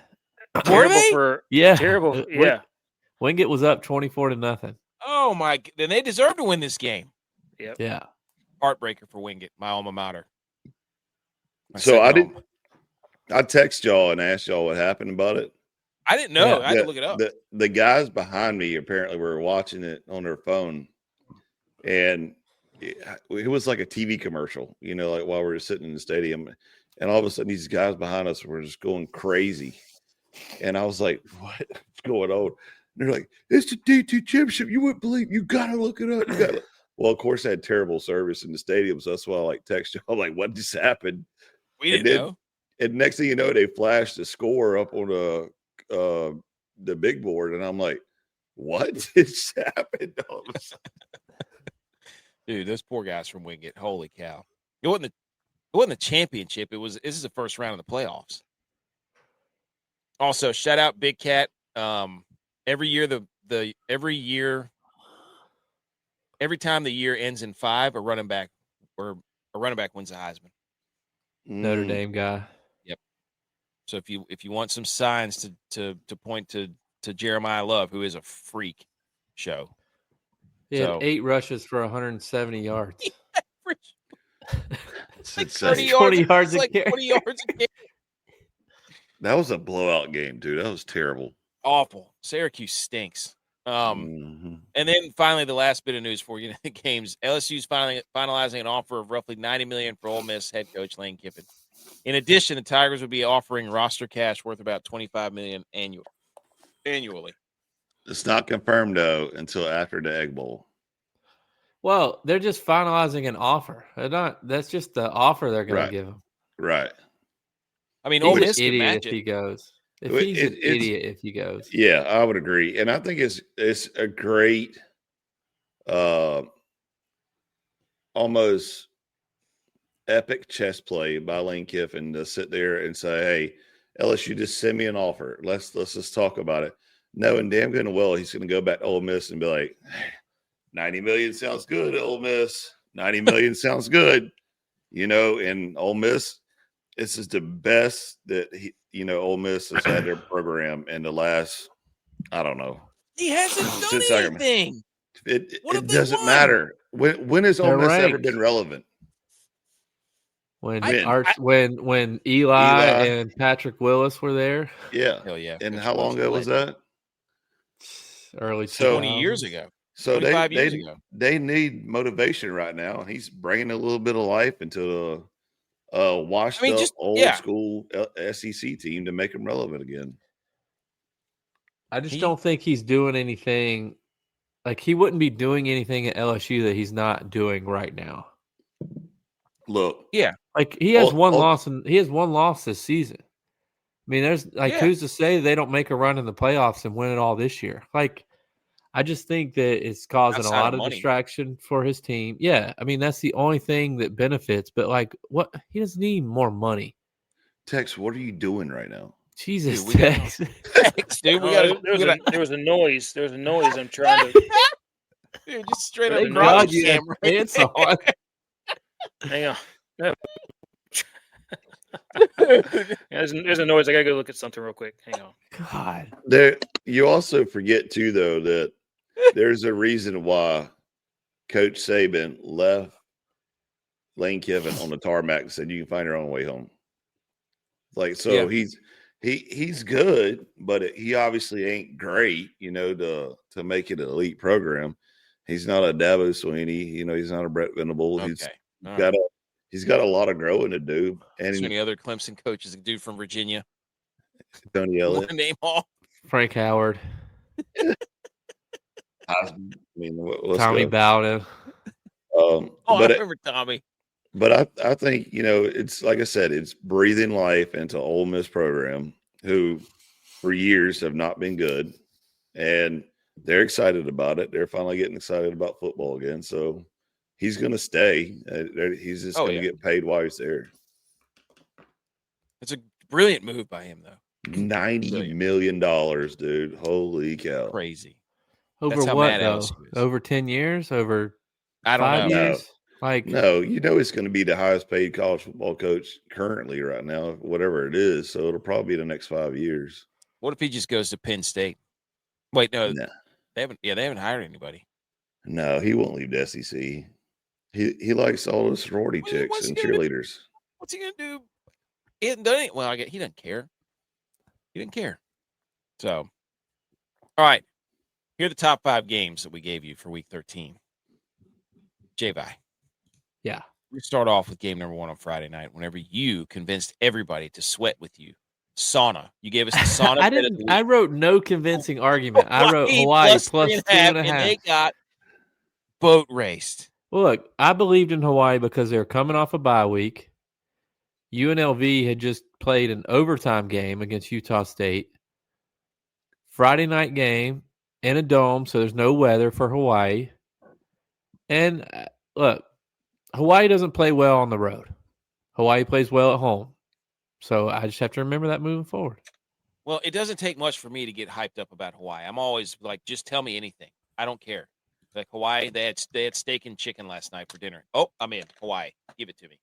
Were they? Terrible. Yeah. Wingate was up 24-0. Oh my! Then they deserve to win this game. Yep. Yeah. Heartbreaker for Wingate, my alma mater. So I text y'all and asked y'all what happened about it. I didn't know. I had to look it up. The guys behind me apparently were watching it on their phone, and it was like a TV commercial, you know, like while we were sitting in the stadium, and all of a sudden these guys behind us were just going crazy, and I was like, "What's going on?" And they're like, "It's the D2 championship. You wouldn't believe. You got to look it up." Well, of course, I had terrible service in the stadium, so that's why I like text y'all like, "What just happened?" We didn't know. And next thing you know, they flashed the score up on the big board, and I'm like, "What just happened?" Dude, those poor guys from Wingate. Holy cow! It wasn't the championship. This is the first round of the playoffs. Also, shout out Big Cat. Every year every time the year ends in 5, a running back wins the Heisman. Notre Dame guy. Yep. So if you want some signs to point to Jeremiah Love, who is a freak show. He had 8 rushes for 170 yards. Like 20 yards a carry. That was a blowout game, dude. That was terrible. Awful. Syracuse stinks. And then finally, the last bit of news for you in the games: LSU's finalizing an offer of roughly $90 million for Ole Miss head coach Lane Kiffin. In addition, the Tigers would be offering roster cash worth about $25 million annually. It's not confirmed though until after the Egg Bowl. Well, they're just finalizing an offer. That's just the offer they're going to give him. Right. I mean, Ole Miss an can idiot match if he it. goes. He's an idiot if he goes. Yeah, I would agree. And I think it's a great almost epic chess play by Lane Kiffin to sit there and say, "Hey, LSU, just send me an offer. Let's just talk about it." Knowing damn good and well he's going to go back to Ole Miss and be like, "$90 million sounds good, Ole Miss. $90 million sounds good." You know, and Ole Miss, this is the best that Ole Miss has had their program in the last, I don't know. He hasn't done anything. It doesn't matter. When has Ole Miss ever been relevant? When Eli and Patrick Willis were there. Yeah. Hell yeah. And how long ago was that? Early 20 years ago. So they need motivation right now. And he's bringing a little bit of life into the washed up old school SEC team to make them relevant again. I just don't think he's doing anything. Like, he wouldn't be doing anything at LSU that he's not doing right now. Look, like he has one loss, and he has one loss this season. I mean, there's who's to say they don't make a run in the playoffs and win it all this year? Like, I just think that it's causing Outside a of lot of money. distraction for his team. Yeah, I mean that's the only thing that benefits. But like, what he doesn't need more money. Tex, what are you doing right now? Jesus, Dude, we got- Tex. Thanks, dude. We got There was a noise. There was a noise. I'm trying to dude, just straight Thank up God garage you had camera. pants on. hang on. No. There's a noise. I gotta go look at something real quick. Hang on. God. There, you also forget too, though, that there's a reason why Coach Saban left Lane Kiffin on the tarmac and said you can find your own way home. Like, so Yeah. he's good, but he obviously ain't great, to make it an elite program. He's not a Dabo Swinney, he's not a Brett Venable. Okay. He's got a lot of growing to do. And So many other Clemson coaches, a dude from Virginia. Tony Elliott, Name all. Frank Howard, let's Tommy go. Bowden. I But remember Tommy. But I think, it's like I said, it's breathing life into Ole Miss program, who for years have not been good, and they're excited about it. They're finally getting excited about football again. So he's going to stay. He's just going to get paid while he's there. It's a brilliant move by him, though. $90 million, dude. Holy cow. Crazy. Over That's how what, mad though? LSU is. Over 10 years? Over I don't 5 know. years? Like, No, he's going to be the highest paid college football coach currently right now, whatever it is. So it'll probably be the next 5 years. What if he just goes to Penn State? Wait, no. No. They haven't hired anybody. No, he won't leave the SEC. He likes all the sorority chicks and cheerleaders. What's he gonna do? He hasn't done it. Well, he doesn't care. He didn't care. So, all right. Here are the top 5 games that we gave you for Week 13. J-Vi. Yeah. We start off with game number 1 on Friday night. Whenever you convinced everybody to sweat with you, sauna. You gave us the sauna. I wrote no convincing argument. I wrote Hawaii plus 2.5. And they got boat raced. Well, look, I believed in Hawaii because they were coming off a bye week. UNLV had just played an overtime game against Utah State. Friday night game in a dome, so there's no weather for Hawaii. And look, Hawaii doesn't play well on the road. Hawaii plays well at home. So I just have to remember that moving forward. Well, it doesn't take much for me to get hyped up about Hawaii. I'm always like, just tell me anything. I don't care. Like Hawaii, they had steak and chicken last night for dinner. Oh, I'm in. Hawaii. Give it to me.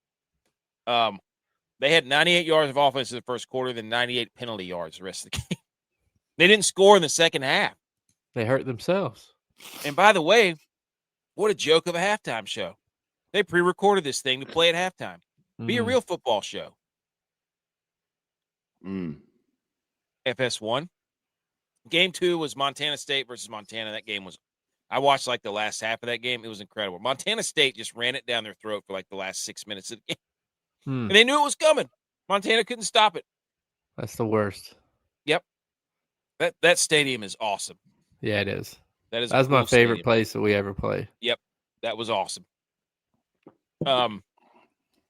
They had 98 yards of offense in the first quarter, then 98 penalty yards the rest of the game. They didn't score in the second half. They hurt themselves. And by the way, what a joke of a halftime show. They pre-recorded this thing to play at halftime. Be a real football show. FS1. Game 2 was Montana State versus Montana. That game was, I watched like the last half of that game. It was incredible. Montana State just ran it down their throat for like the last 6 minutes of the game. And they knew it was coming. Montana couldn't stop it. That's the worst. Yep. That stadium is awesome. Yeah, it is. That's my favorite stadium. place that we ever played. Yep. That was awesome.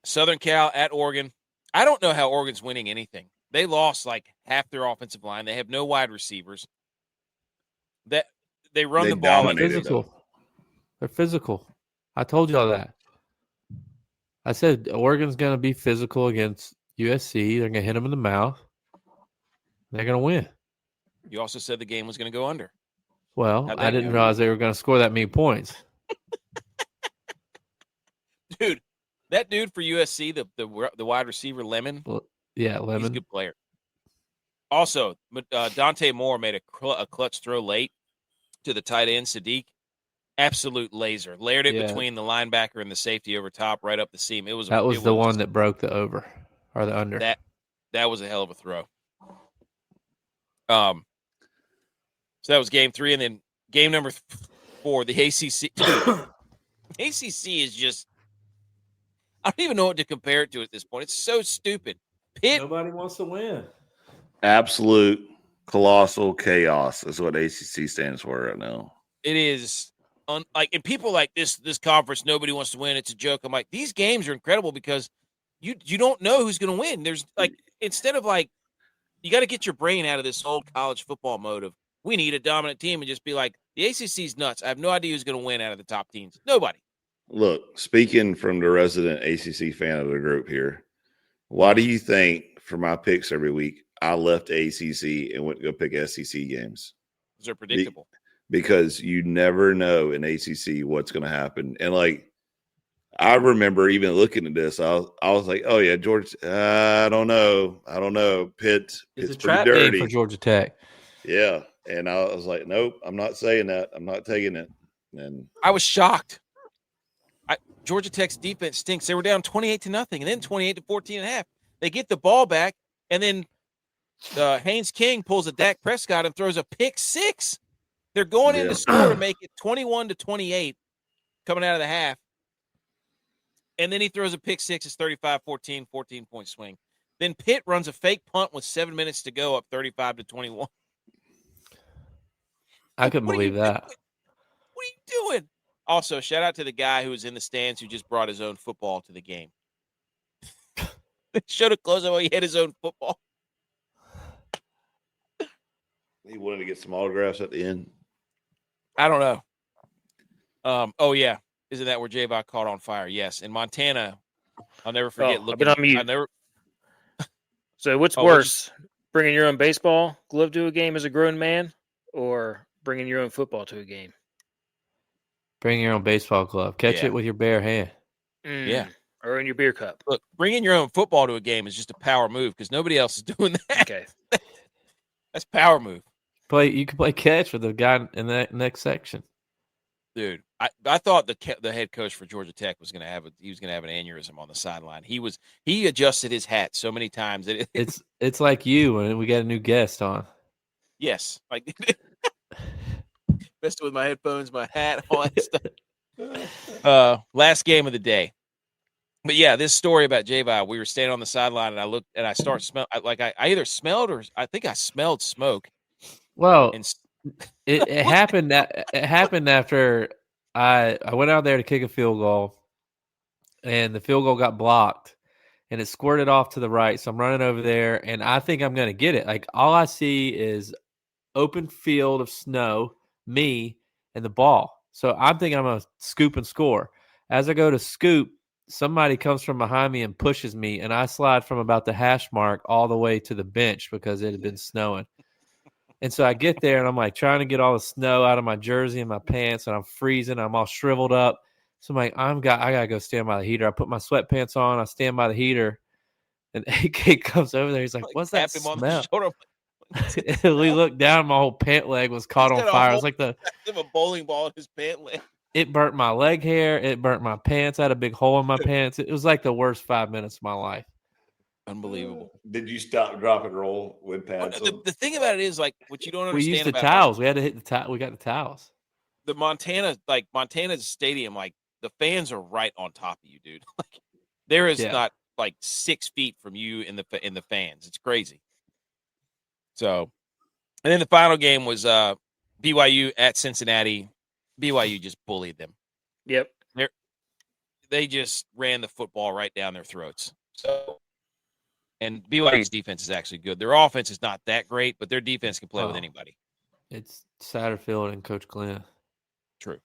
Southern Cal at Oregon. I don't know how Oregon's winning anything. They lost like half their offensive line. They have no wide receivers. That they run the ball like physical. They're physical. I told y'all that. I said Oregon's going to be physical against USC. They're going to hit them in the mouth. They're going to win. You also said the game was going to go under. Well, I didn't realize they were going to score that many points. Dude, that dude for USC, the wide receiver, Lemon. Yeah, Lemon. He's a good player. Also, Dante Moore made a clutch throw late to the tight end, Sadiq. Absolute laser. Layered it between the linebacker and the safety over top, right up the seam. It was the one that broke the over or the under. That was a hell of a throw. So that was game 3, and then game number 4, the ACC. ACC is just, I don't even know what to compare it to at this point. It's so stupid. Nobody wants to win. Absolute colossal chaos is what ACC stands for right now. It is and people like this conference, nobody wants to win. It's a joke. I'm like, these games are incredible because you don't know who's going to win. There's like, instead of like, you got to get your brain out of this old college football mode of we need a dominant team and just be like, The ACC's nuts. I have no idea who's going to win out of the top teams. Nobody. Look, speaking from the resident ACC fan of the group here, why do you think for my picks every week I left ACC and went to go pick SEC games? Because they're predictable. Because you never know in ACC what's going to happen. And like, I remember even looking at this, I was like, oh yeah, Georgia. I don't know. Pitt's It's a pretty trap dirty game for Georgia Tech. Yeah, and I was like, nope, I'm not saying that. I'm not taking it. And I was shocked. Georgia Tech's defense stinks. They were down 28-0, and then 28-14.5. They get the ball back, and then Haynes King pulls a Dak Prescott and throws a pick six. They're going in to score to make it 21-28 coming out of the half. And then he throws a pick six. It's 35-14, 14-point swing. Then Pitt runs a fake punt with 7 minutes to go, up 35-21. I couldn't believe that. What are you doing? Also, shout out to the guy who was in the stands who just brought his own football to the game. Showed a close-up while he had his own football. He wanted to get some autographs at the end. I don't know. Oh, yeah. Isn't that where J-Bot caught on fire? Yes. In Montana, I'll never forget. I've been on mute. So what's Oh, worse, bringing your own baseball glove to a game as a grown man or bringing your own football to a game? Bring your own baseball glove. Catch it with your bare hand. Yeah. Or in your beer cup. Look, bringing your own football to a game is just a power move because nobody else is doing that. Okay. That's power move. You can play catch with the guy in that next section. Dude, I thought the head coach for Georgia Tech was going to have an aneurysm on the sideline. He adjusted his hat so many times that it's like you when we got a new guest on. Yes, like messed with my headphones, my hat, all that stuff. Last game of the day, but yeah, this story about J-Vi. We were standing on the sideline, and I looked, and I start smell like I either smelled or I think I smelled smoke. Well, and it happened after I went out there to kick a field goal, and the field goal got blocked, and it squirted off to the right. So I'm running over there, and I think I'm going to get it. Like all I see is open field of snow, me, and the ball. So I'm thinking I'm going to scoop and score. As I go to scoop, somebody comes from behind me and pushes me, and I slide from about the hash mark all the way to the bench because it had been snowing. And so I get there, and I'm like trying to get all the snow out of my jersey and my pants, and I'm freezing. I'm all shriveled up. So I'm like, I gotta go stand by the heater. I put my sweatpants on. I stand by the heater, and AK comes over there. He's like, "What's that smell?" Him on the shoulder. We looked down. My whole pant leg was caught on fire. It was like a bowling ball in his pant leg. It burnt my leg hair. It burnt my pants. I had a big hole in my pants. It was like the worst 5 minutes of my life. Unbelievable. Did you stop, drop, and roll with pads? The thing about it is, like, what you don't understand. We used the about towels. We had to hit the towel. We got the towels. The Montana's stadium, like the fans are right on top of you, dude. Like there is not like 6 feet from you in the fans. It's crazy. So, and then the final game was BYU at Cincinnati. BYU just bullied them. Yep. They just ran the football right down their throats. So, and BYU's defense is actually good. Their offense is not that great, but their defense can play with anybody. It's Satterfield and Coach Glenn. True.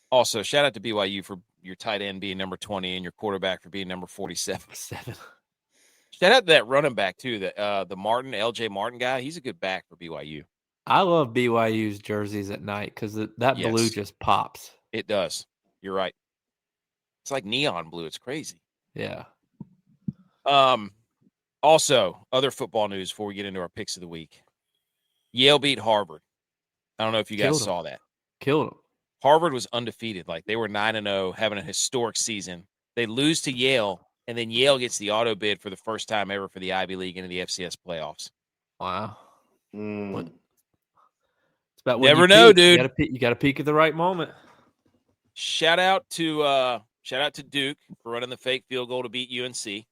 Also, shout out to BYU for your tight end being number 20 and your quarterback for being number 47. Shout out to that running back, too, the LJ Martin guy. He's a good back for BYU. I love BYU's jerseys at night because that blue just pops. It does. You're right. It's like neon blue. It's crazy. Yeah. Also, other football news before we get into our picks of the week. Yale beat Harvard. I don't know if you guys saw that. Killed them. Harvard was undefeated. Like they were 9-0, having a historic season. They lose to Yale, and then Yale gets the auto bid for the first time ever for the Ivy League into the FCS playoffs. Wow. Mm. It's about never know, dude. You got to peak at the right moment. Shout out to Duke for running the fake field goal to beat UNC.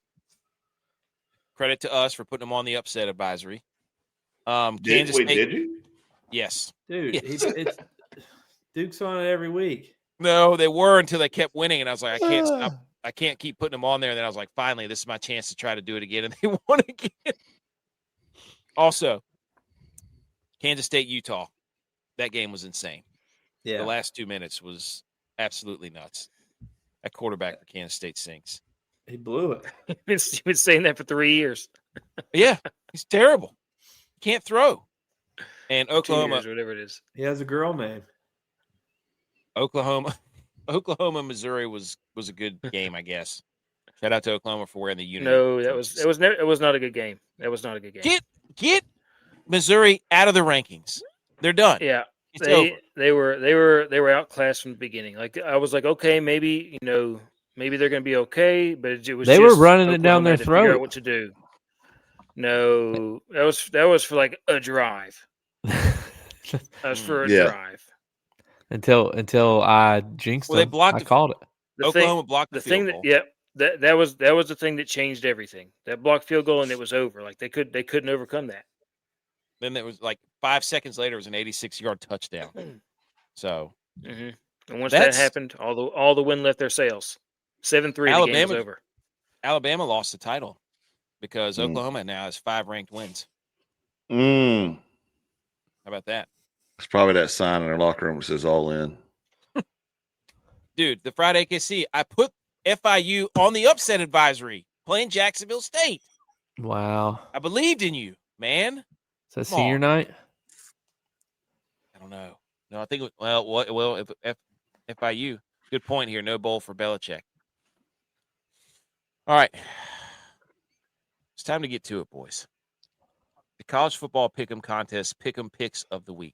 Credit to us for putting them on the upset advisory. Kansas State. Did you? Yes. Dude, yes. It's Duke's on it every week. No, they were until they kept winning, and I was like, I can't stop. I can't keep putting them on there. And then I was like, finally, this is my chance to try to do it again, and they won again. Also, Kansas State, Utah. that game was insane. Yeah. The last 2 minutes was absolutely nuts. That quarterback for Kansas State sinks. He blew it. You've been saying that for 3 years. Yeah, he's terrible. Can't throw. And 2 Oklahoma, years, whatever it is. He has a girl name. Oklahoma, Missouri was a good game, I guess. Shout out to Oklahoma for wearing the uniform. No, it was not a good game. That was not a good game. Get Missouri out of the rankings. They're done. Yeah. It's over. They were outclassed from the beginning. Like I was like, okay, maybe maybe they're going to be okay, but it was They were running it down their throat. Figure out what to do. No, that was for like a drive. That was for a drive. Until I jinxed them. They blocked. I called it. Oklahoma blocked the field goal. That was the thing that changed everything. That blocked field goal and it was over. Like they couldn't overcome that. Then there was like 5 seconds later, it was an 86-yard touchdown. So, and once that happened, all the wind left their sails. 7-3, the game was over. Alabama lost the title because Oklahoma now has 5 ranked wins. How about that? It's probably that sign in their locker room that says all in. Dude, the Friday KC, I put FIU on the upset advisory playing Jacksonville State. Wow. I believed in you, man. Is that senior night? I don't know. No, I think if FIU. Good point here. No bowl for Belichick. All right. It's time to get to it, boys. The college football pick'em contest, pick'em picks of the week.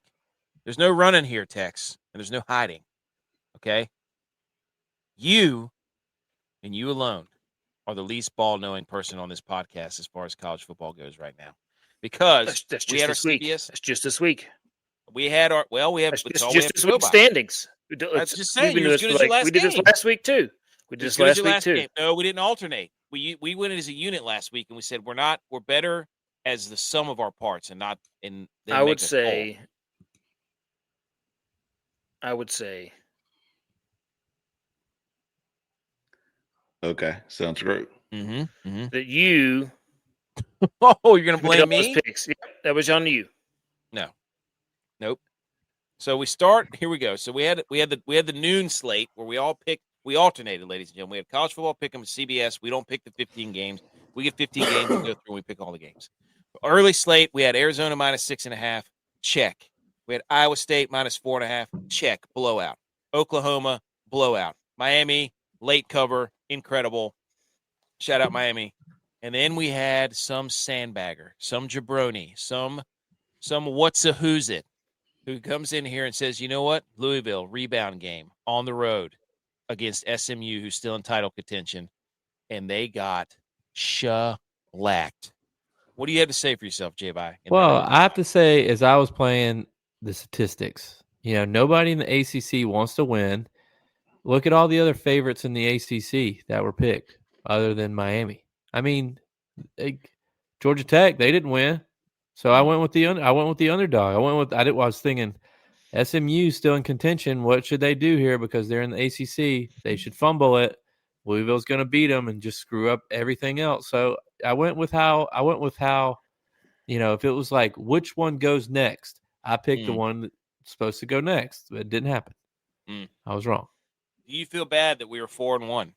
There's no running here, Tex, and there's no hiding. Okay? You and you alone are the least ball-knowing person on this podcast as far as college football goes right now. Because that's we had our CBS. That's just this week. We had our That's just this week's standings. That's just saying. You're as good as your last we did game. this last week too. We did this last week too. Game. No, we didn't alternate. We went as a unit last week, and we said we're better as the sum of our parts, and not in. I would say. Okay, sounds great. That you. Oh, you're gonna blame me? Picks. Yeah, that was on you. No. Nope. So we start. Here we go. So we had the noon slate where we all picked. We alternated, ladies and gentlemen. We had college football pick them CBS. We don't pick the 15 games. We get 15 games and go through and we pick all the games. Early slate, we had Arizona -6.5. Check. We had Iowa State -4.5. Check. Blowout. Oklahoma, blowout. Miami, late cover. Incredible. Shout out Miami. And then we had some sandbagger, some jabroni, some what's-a-who's it, who comes in here and says, you know what? Louisville, rebound game on the road against SMU, who's still in title contention, and they got shellacked. What do you have to say for yourself, J-Bye? Well, I have to say, as I was playing the statistics, nobody in the ACC wants to win. Look at all the other favorites in the ACC that were picked other than Miami. I mean, Georgia Tech, they didn't win. So I went with the underdog. I was thinking SMU still in contention. What should they do here? Because they're in the ACC. They should fumble it. Louisville's going to beat them and just screw up everything else. So I went with how, if it was like, which one goes next? I picked the one that's supposed to go next, but it didn't happen. I was wrong. Do you feel bad that we were 4-1?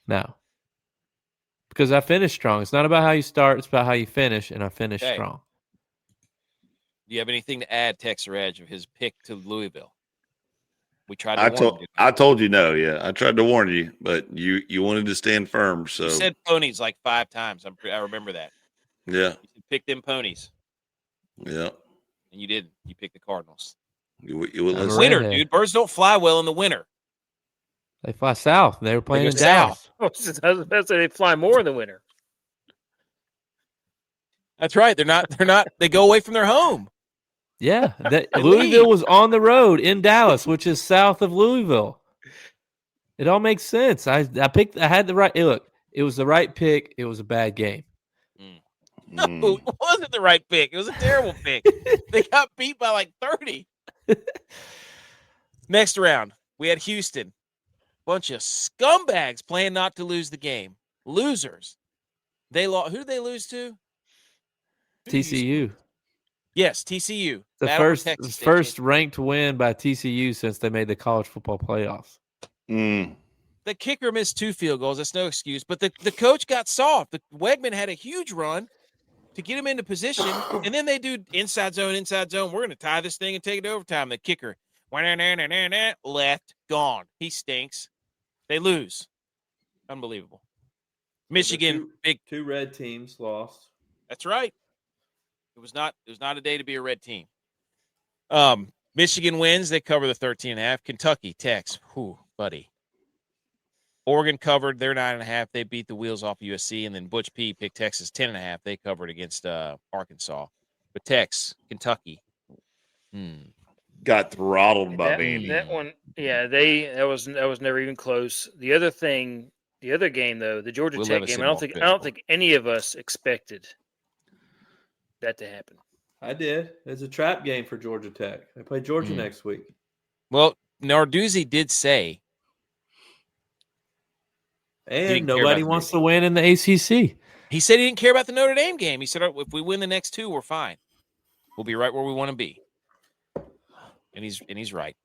No. Because I finished strong. It's not about how you start. It's about how you finish, and I finished strong. Do you have anything to add, Tex or Edge, of his pick to Louisville? We tried to I told you no, yeah. I tried to warn you, but you wanted to stand firm. So you said ponies like 5 times. I remember that. Yeah. You picked them ponies. Yeah. And you did. You picked the Cardinals. You would listen. Winter, dude. Birds don't fly well in the winter. They fly south. They were playing in Dallas. I was about to say they fly more in the winter. That's right. They're not. They go away from their home. Yeah, Louisville was on the road in Dallas, which is south of Louisville. It all makes sense. I had the right. Look, it was the right pick. It was a bad game. No, it wasn't the right pick. It was a terrible pick. They got beat by like 30. Next round, we had Houston. Bunch of scumbags playing not to lose the game. Losers. They lost. Who did they lose to? TCU. Yes, TCU. The Battle for Texas State first championship. ranked win by TCU since they made the college football playoffs. The kicker missed 2 field goals. That's no excuse. But the coach got soft. The Wegman had a huge run to get him into position, and then they do inside zone. We're going to tie this thing and take it to overtime. The kicker, left, gone. He stinks. They lose. Unbelievable. Michigan, big 2 red teams lost. That's right. It was not a day to be a red team. Michigan wins. They cover the 13.5. Kentucky, Tex. Whew, buddy. Oregon covered their 9.5. They beat the wheels off USC, and then ButchP picked Texas 10.5. They covered against Arkansas. But Tex, Kentucky, got throttled by Vandy. That one, yeah, that was never even close. The other game though, the Georgia Tech game, I don't think any of us expected that to happen. I did. It's a trap game for Georgia Tech. They play Georgia next week. Well, Narduzzi did say. And nobody wants to win in the ACC. He said he didn't care about the Notre Dame game. He said, if we win the next 2, we're fine. We'll be right where we want to be. And he's right.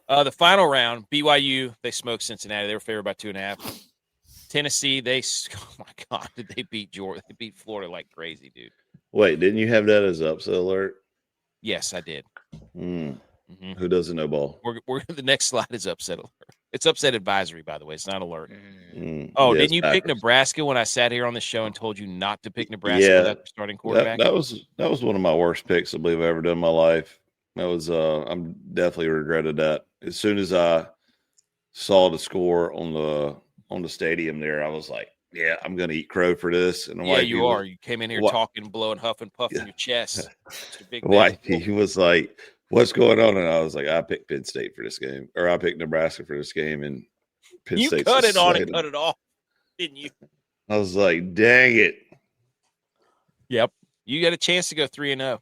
The final round, BYU, they smoked Cincinnati. They were favored by 2.5. Tennessee, oh my God, did they beat Georgia? They beat Florida like crazy, dude. Wait, didn't you have that as upset alert? Yes, I did. Who doesn't know ball? We're the next slide is upset alert. It's upset advisory, by the way. It's not alert. Oh, didn't you pick Nebraska when I sat here on the show and told you not to pick Nebraska without the starting quarterback? That was one of my worst picks I believe I've ever done in my life. That was I'm definitely regretted that. As soon as I saw the score on the stadium there, I was like, yeah, I'm gonna eat crow for this. And you are. You came in here talking, blowing, huffing, puffing your chest. He was like, what's going on? And I was like, I picked Penn State for this game, or I picked Nebraska for this game, and Penn State. You cut it on and cut it off, didn't you? I was like, dang it. Yep, you got a chance to go 3-0.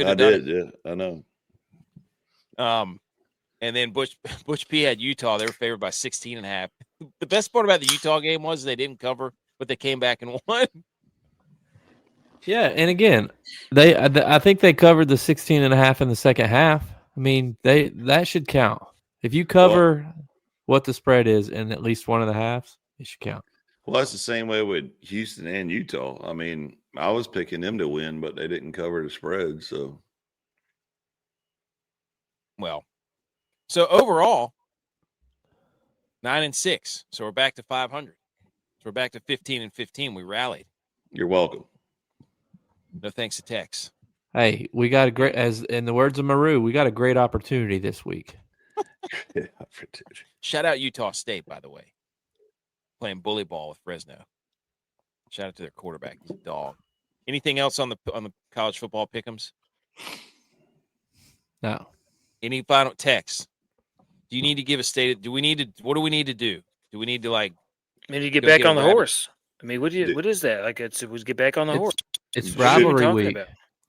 I did, yeah, I know. And then Butch P had Utah. They were favored by 16.5. The best part about the Utah game was they didn't cover, but they came back and won. Yeah, and again, I think they covered the 16.5 in the second half. I mean, that should count. If you cover what the spread is in at least one of the halves, it should count. Well, that's the same way with Houston and Utah. I mean, I was picking them to win, but they didn't cover the spread. So, so overall, 9-6. So we're back to 500. So we're back to 15-15. We rallied. You're welcome. No thanks to Tex. Hey, we got a great, as in the words of Maru, we got a great opportunity this week. Shout out Utah State, by the way. Playing bully ball with Fresno. Shout out to their quarterback. He's a dog. Anything else on the college football pick'ems? No. Any final Tex? Do you need to give a state? What do we need to do? Do we need to we need to get back on the horse. I mean, what is that? Like it was get back on the horse. It's rivalry week.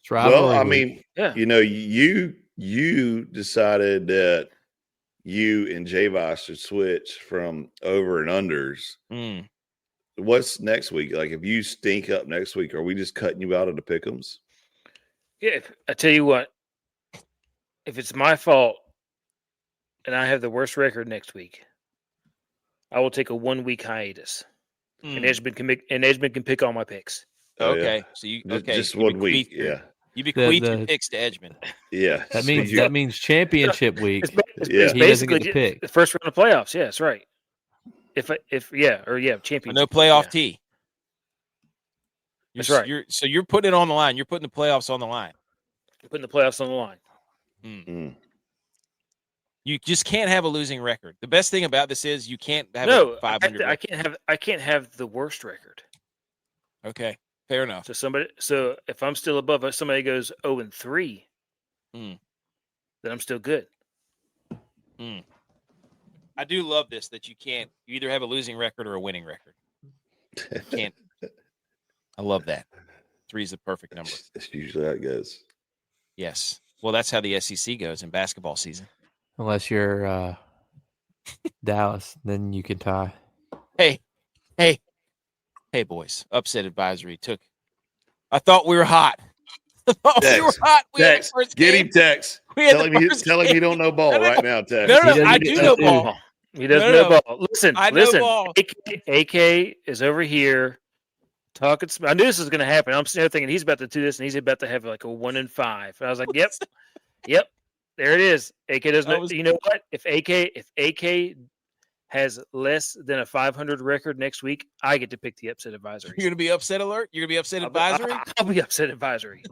It's rivalry week. I mean, you know, you decided that you and Jameis should switch from over and unders. What's next week? Like, if you stink up next week, are we just cutting you out of the pick'ems? Yeah, I tell you what. If it's my fault and I have the worst record next week, I will take a 1-week hiatus. And Edgemond can pick all my picks. Okay, so you just 1 week, yeah. You bequeath your picks to Edgemond. Yeah, that means championship week. It's basically the first round of playoffs. Yeah, that's right. Championship. No playoff T. That's right. You're putting it on the line. You're putting the playoffs on the line. You're putting the playoffs on the line. You just can't have a losing record. The best thing about this is you can't have a 500. I can't have the worst record. Okay, fair enough. So if I'm still above, if somebody goes 0-3, then I'm still good. I do love this that you either have a losing record or a winning record. You can't. I love that. 3 is the perfect number. That's usually how it goes. Yes. Well, that's how the SEC goes in basketball season. Unless you're Dallas, then you can tie. Hey, boys. Upset advisory I thought we were hot. We were hot. We had the Tex, first get game. him, Tex. We had Tell the him, first tell him game. you don't know ball right now, Tex. No, He I doesn't do know know too. ball. He doesn't No. know ball. Listen, I know ball. AK is over here talking. I knew this was going to happen. I'm sitting there thinking he's about to do this, and he's about to have like a 1-5. And I was like, yep. There it is. AK doesn't know. You know what? If AK has less than a 500 record next week, I get to pick the upset advisory. You're going to be upset alert? You're going to be upset advisory? I'll be upset advisory.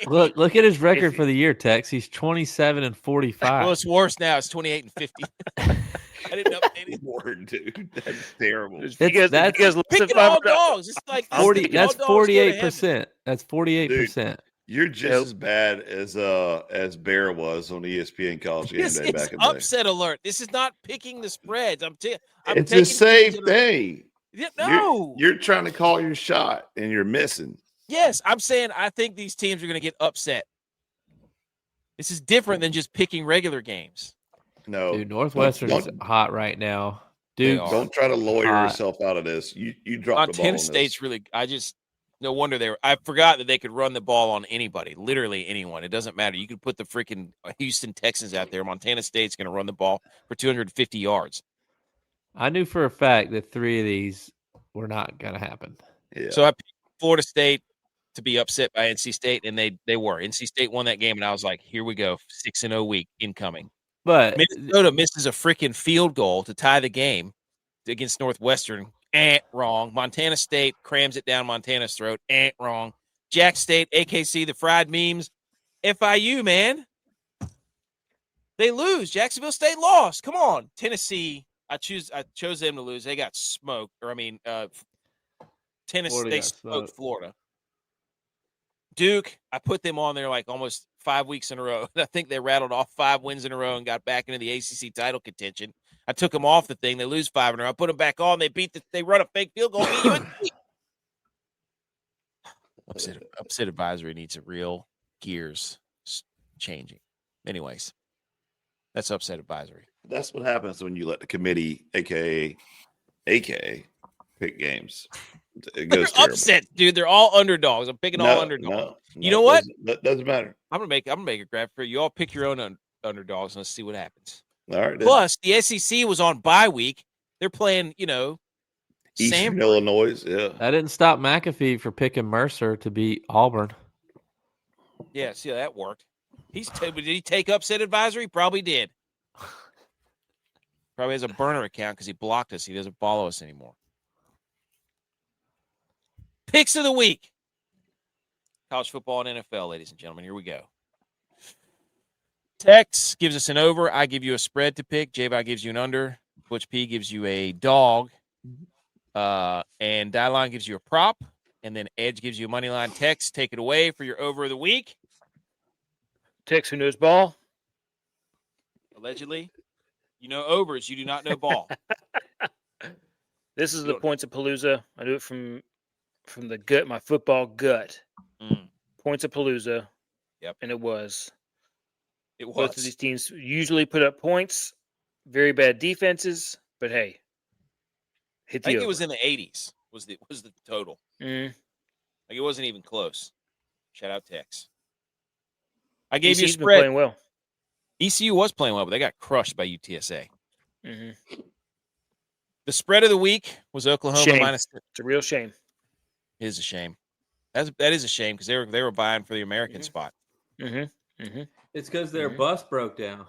Look at his record for the year, Tex. He's 27-45. Well, it's worse now. It's 28-50. I didn't update it. Word, dude. That's terrible. That's Picking all dogs. It's like 40. That's 48%. That's 48%. You're just as bad as Bear was on ESPN College Game Day back in the day. Upset alert. This is not picking the spreads. It's the same thing. No. You're trying to call your shot and you're missing. Yes, I'm saying I think these teams are going to get upset. This is different than just picking regular games. No. Dude, Northwestern's hot right now. Dude, don't try to lawyer yourself out of this. You dropped the ball. Montana State's really no wonder I forgot that they could run the ball on anybody, literally anyone. It doesn't matter. You could put the freaking Houston Texans out there. Montana State's going to run the ball for 250 yards. I knew for a fact that 3 of these were not going to happen. Yeah. So I picked Florida State to be upset by NC State, and they were. NC State won that game, and I was like, here we go, 6-0 week incoming. But Minnesota misses a freaking field goal to tie the game against Northwestern. Wrong. Montana State crams it down Montana's throat. Wrong. Jack State, AKC, the fried memes. FIU, man. They lose. Jacksonville State lost. Come on. Tennessee, I chose them to lose. They got smoked. Tennessee, they smoked Florida. Duke, I put them on there like almost 5 weeks in a row. I think they rattled off 5 wins in a row and got back into the ACC title contention. I took them off the thing. They lose 5 in a row. I put them back on. They run a fake field goal. Beat UNC. Upset advisory needs a real gears changing. Anyways, that's upset advisory. That's what happens when you let the committee, aka, pick games. It goes They're upset, dude. They're all underdogs. I'm picking all underdogs. No, you know what? That doesn't matter. I'm gonna make a graph for you. You all pick your own underdogs and let's see what happens. All right. Plus, the SEC was on bye week. They're playing, Eastern Illinois. Yeah. that didn't stop McAfee for picking Mercer to beat Auburn. Yeah, see how that worked. Did he take upset advisory? Probably did. Probably has a burner account because he blocked us. He doesn't follow us anymore. Picks of the week. College football and NFL, ladies and gentlemen. Here we go. Tex gives us an over. I give you a spread to pick. J-Bot gives you an under. ButchP gives you a dog. And DYLON gives you a prop. And then Edge gives you a money line. Tex, take it away for your over of the week. Tex, who knows ball? Allegedly. You know overs. You do not know ball. This is the Points of Palooza. I do it from the gut, my football gut. Points of Palooza. Yep. And it was. Both of these teams usually put up points. Very bad defenses, but hey, hit the I think over. it was in the 80s was the total. Like it wasn't even close. Shout out Tex. I gave you a spread. Been playing well. ECU was playing well, but they got crushed by UTSA. The spread of the week was Oklahoma minus. It's a real shame. It is a shame. That is a shame because they were vying for the American spot. It's because their bus broke down.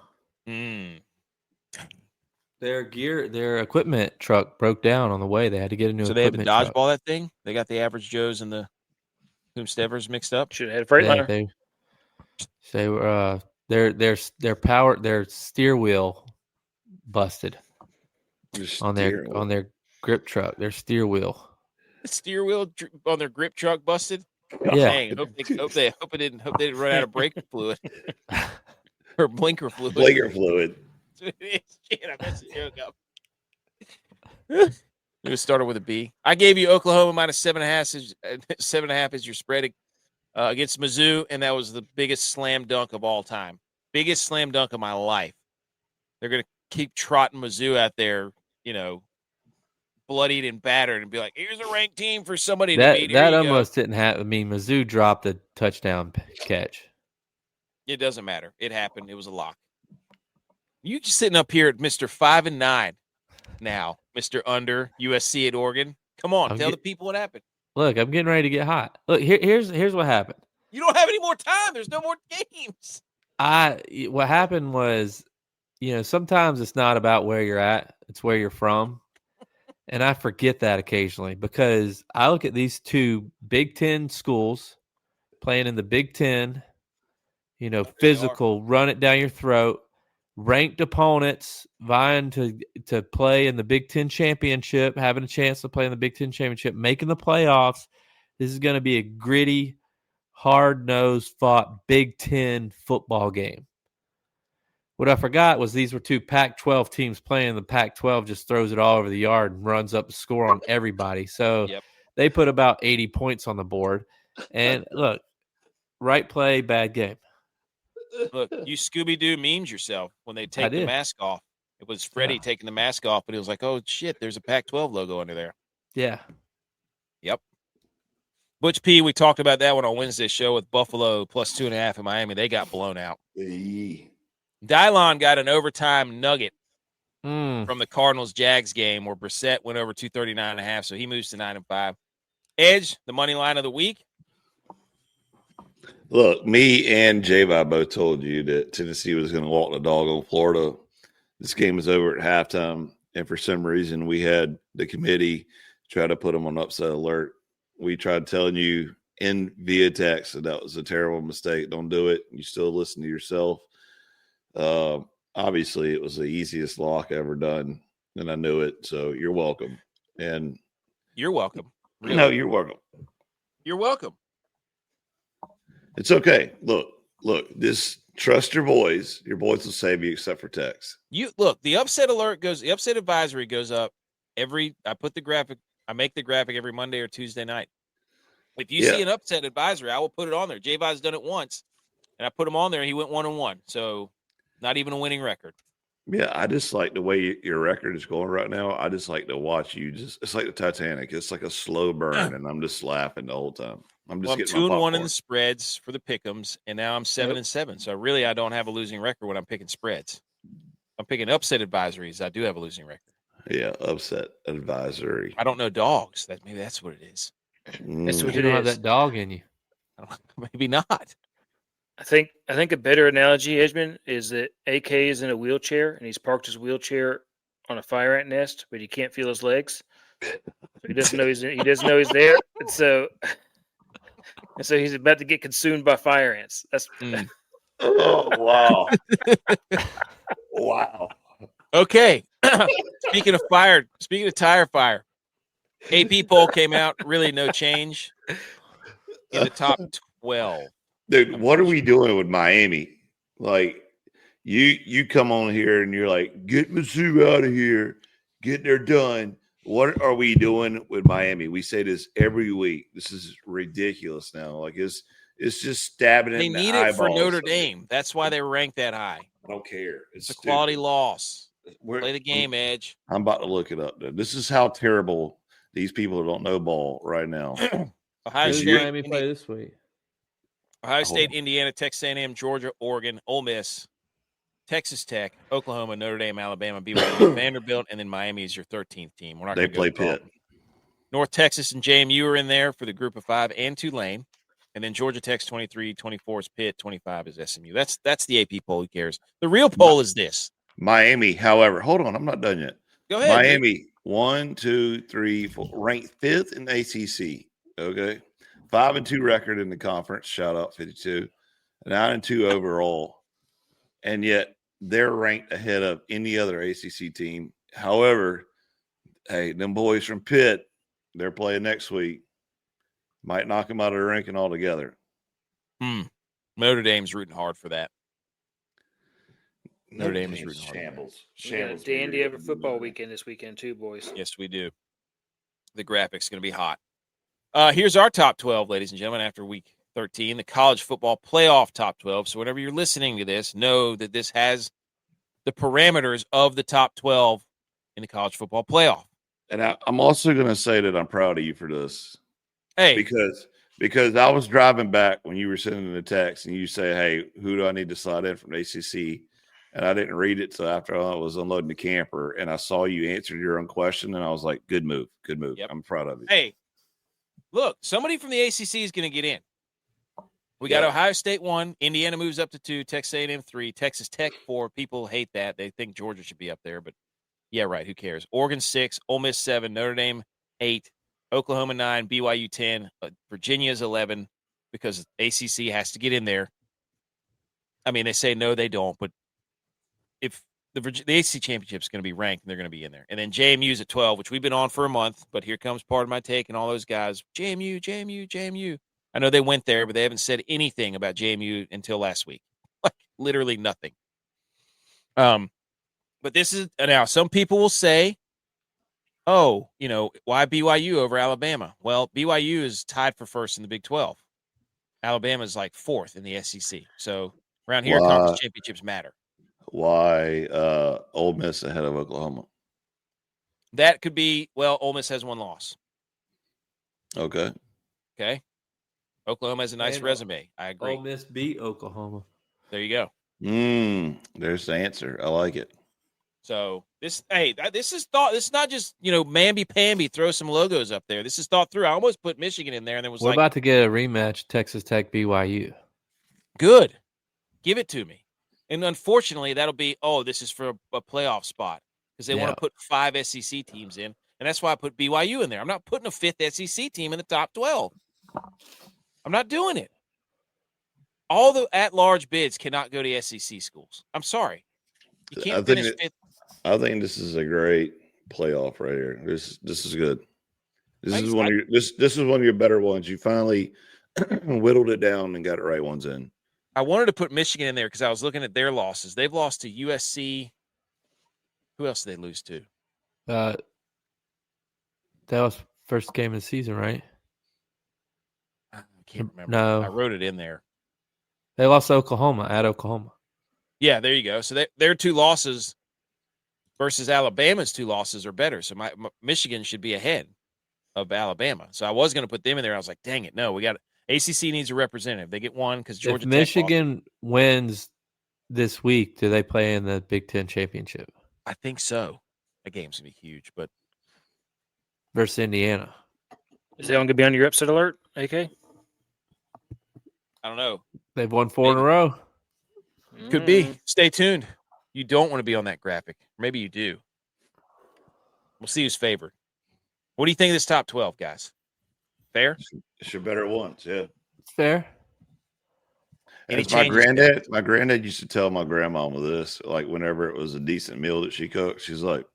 Their equipment truck broke down on the way. They had to get a new. So they had to equipment dodgeball that thing. They got the average Joes and the whomstevers mixed up. Should have had a Freightliner. Their steer wheel busted on their grip truck. Their steer wheel. The steer wheel on their grip truck busted. Yeah. Dang, hope they didn't run out of brake fluid or blinker fluid. Blinker fluid. Shit, I messed the joke up. It was started with a B. I gave you Oklahoma minus 7.5 is your spread against Mizzou, and that was the biggest slam dunk of all time. Biggest slam dunk of my life. They're going to keep trotting Mizzou out there, bloodied and battered and be like, here's a ranked team for somebody to That beat. that almost didn't happen. I mean, Mizzou dropped a touchdown catch. It doesn't matter. It happened. It was a lock. You just sitting up here at Mr. 5-9 now, Mr. Under USC at Oregon. Come on, tell the people what happened. Look, I'm getting ready to get hot. Look, here's what happened. You don't have any more time. There's no more games. What happened was, sometimes it's not about where you're at, it's where you're from. And I forget that occasionally because I look at these two Big Ten schools playing in the Big Ten, physical, run it down your throat, ranked opponents vying to play in the Big Ten championship, having a chance to play in the Big Ten championship, making the playoffs. This is going to be a gritty, hard-nosed fought Big Ten football game. What I forgot was these were two Pac-12 teams playing. The Pac-12 just throws it all over the yard and runs up the score on everybody. So They put about 80 points on the board. And look, right play, bad game. Look, you Scooby-Doo memed yourself when they take the mask off. It was Freddie taking the mask off, but he was like, oh, shit, there's a Pac-12 logo under there. Yeah. Yep. Butch P, we talked about that one on Wednesday's show with Buffalo plus 2.5 in Miami. They got blown out. DYLON got an overtime nugget from the Cardinals-Jags game where Brissett went over 239.5, so he moves to 9-5. Edge, the money line of the week. Look, me and J-By both told you that Tennessee was going to walk the dog on Florida. This game was over at halftime, and for some reason we had the committee try to put them on upset alert. We tried telling you via text that was a terrible mistake. Don't do it. You still listen to yourself. Obviously, it was the easiest lock ever done, and I knew it, so you're welcome. And you're welcome. Really? No, you're welcome. You're welcome. It's okay. Look, this trust your boys. Your boys will save you except for text. The upset alert the upset advisory goes up I make the graphic every Monday or Tuesday night. If you see an upset advisory, I will put it on there. J-By's done it once, and I put him on there, and he went 1-1. So not even a winning record. Yeah, I just like the way your record is going right now. I just like to watch you. It's like the Titanic. It's like a slow burn, and I'm just laughing the whole time. I'm 2-1 in the spreads for the pick'ems, and now I'm 7-7. So I don't have a losing record when I'm picking spreads. I'm picking upset advisories. I do have a losing record. Yeah, upset advisory. I don't know dogs. Maybe that's what it is. That's what you don't have that dog in you. Maybe not. I think a better analogy, Edgman, is that AK is in a wheelchair and he's parked his wheelchair on a fire ant nest, but he can't feel his legs. So he doesn't know he's there, and so he's about to get consumed by fire ants. That's oh wow, wow. Okay. Speaking of tire fire, AP poll came out. Really, no change in the top 12. Dude, what are we doing with Miami? Like, you come on here and you're like, get Mizzou out of here, get there done. What are we doing with Miami? We say this every week. This is ridiculous now. Like, it's just stabbing in the eyeballs. They need it for Notre Dame. That's why they were ranked that high. I don't care. It's a quality loss. Play the game, Edge. I'm about to look it up. Dude. This is how terrible these people don't know ball right now. Ohio State, Miami play this week. Ohio State, Indiana, Texas A&M, Georgia, Oregon, Ole Miss, Texas Tech, Oklahoma, Notre Dame, Alabama, BYU, Vanderbilt, and then Miami is your 13th team. We're not. They play Pitt. North Texas and JMU are in there for the group of 5, and Tulane, and then Georgia Tech's 23, 24 is Pitt, 25 is SMU. That's the AP poll. Who cares? The real poll is this. Miami, however, hold on, I'm not done yet. Go ahead. Miami, 1, 2, 3, 4, ranked 5th in the ACC. Okay, 5-2 record in the conference. Shout out 52, 9-2 overall, and yet they're ranked ahead of any other ACC team. However, hey, them boys from Pitt, they're playing next week. Might knock them out of the ranking altogether. Notre Dame's rooting hard for that. Notre Dame is rooting hard. Shambles. Dandy of a football weekend this weekend too, boys. Yes, we do. The graphic's going to be hot. Here's our top 12, ladies and gentlemen, after week 13, the college football playoff top 12. So whenever you're listening to this, know that this has the parameters of the top 12 in the college football playoff. And I'm also going to say that I'm proud of you for this. Hey, because I was driving back when you were sending the text and you say, "Hey, who do I need to slide in from ACC?" And I didn't read it till after I was unloading the camper, and I saw you answered your own question, and I was like, "Good move, good move." Yep. I'm proud of you. Hey, look, somebody from the ACC is going to get in. We got Ohio State 1, Indiana moves up to 2, Texas A&M 3, Texas Tech 4. People hate that. They think Georgia should be up there, but yeah, right. Who cares? Oregon 6, Ole Miss 7, Notre Dame 8, Oklahoma 9, BYU 10, Virginia's 11 because ACC has to get in there. I mean, they say no, they don't, but if the ACC championship is going to be ranked and they're going to be in there. And then JMU's at 12, which we've been on for a month, but here comes part of my take and all those guys. JMU. I know they went there, but they haven't said anything about JMU until last week. Like literally nothing. But this is now some people will say, oh, why BYU over Alabama? Well, BYU is tied for first in the Big 12. Alabama is like fourth in the SEC. So around here, conference championships matter. Why Ole Miss ahead of Oklahoma? That could be, Ole Miss has 1 loss. Okay. Oklahoma has a nice resume. I agree. Ole Miss beat Oklahoma. There you go. There's the answer. I like it. So this is thought. This is not just mamby-pamby. Throw some logos up there. This is thought through. I almost put Michigan in there, and then was We're about to get a rematch. Texas Tech BYU. Good. Give it to me. And unfortunately, that'll be this is for a playoff spot because they want to put 5 SEC teams in, and that's why I put BYU in there. I'm not putting a 5th SEC team in the top 12. I'm not doing it. All the at-large bids cannot go to SEC schools. I'm sorry. You can't finish 5th. I think this is a great playoff right here. This is good. This is one of your better ones. You finally whittled it down and got the right ones in. I wanted to put Michigan in there because I was looking at their losses. They've lost to USC. Who else did they lose to? That was first game of the season, right? I can't remember. No. I wrote it in there. They lost to Oklahoma at Oklahoma. Yeah, there you go. So their 2 losses versus Alabama's 2 losses are better. So my Michigan should be ahead of Alabama. So I was going to put them in there. I was like, dang it, no, we got ACC needs a representative. They get 1 because Georgia If Tech Michigan wins this week, do they play in the Big Ten championship? I think so. That game's going to be huge, but versus Indiana. Is that one going to be on your upset alert, AK? I don't know. They've won 4 in a row. Could be. Stay tuned. You don't want to be on that graphic. Maybe you do. We'll see who's favored. What do you think of this top 12, guys? Fair? It's your better ones, yeah. It's fair. And it's my granddad used to tell my grandmama this, like whenever it was a decent meal that she cooked, she's like,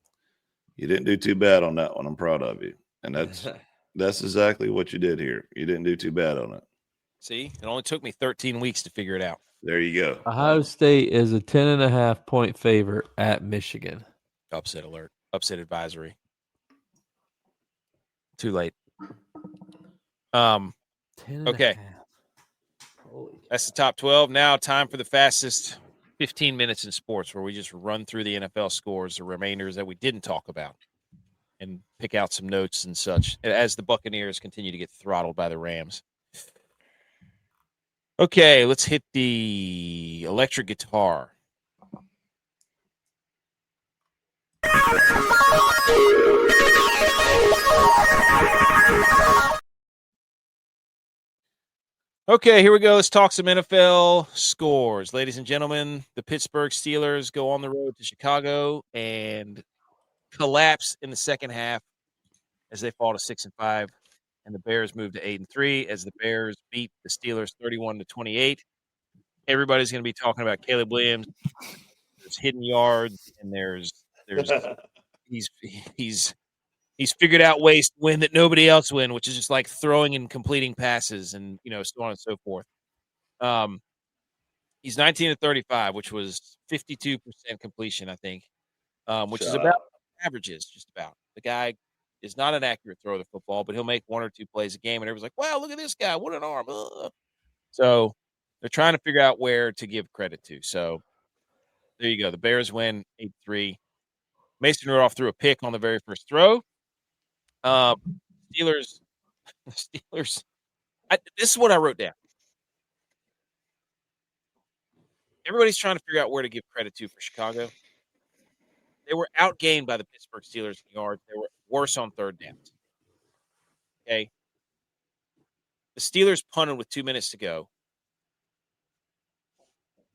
you didn't do too bad on that one. I'm proud of you. And that's exactly what you did here. You didn't do too bad on it. See, it only took me 13 weeks to figure it out. There you go. Ohio State is a 10.5-point favorite at Michigan. Upset alert. Upset advisory. Too late. Okay. That's the top 12. Now time for the fastest 15 minutes in sports where we just run through the NFL scores, the remainders that we didn't talk about, and pick out some notes and such as the Buccaneers continue to get throttled by the Rams. Okay, let's hit the electric guitar. Okay, here we go. Let's talk some NFL scores. Ladies and gentlemen, the Pittsburgh Steelers go on the road to Chicago and collapse in the second half as they fall to 6-5. And the Bears move to 8-3 as the Bears beat the Steelers 31-28. Everybody's going to be talking about Caleb Williams. There's hidden yards, and there's he's figured out ways to win that nobody else win, which is just like throwing and completing passes, and so on and so forth. He's 19-35, which was 52% completion, I think, which is about averages, just about. The guy is not an accurate thrower of the football, but he'll make 1 or 2 plays a game, and everyone's like, wow, look at this guy. What an arm. So they're trying to figure out where to give credit to. So there you go. The Bears win 8-3. Mason Rudolph threw a pick on the very first throw. Steelers. This is what I wrote down. Everybody's trying to figure out where to give credit to for Chicago. They were outgained by the Pittsburgh Steelers in yards. They were worse on third downs. Okay. The Steelers punted with 2 minutes to go,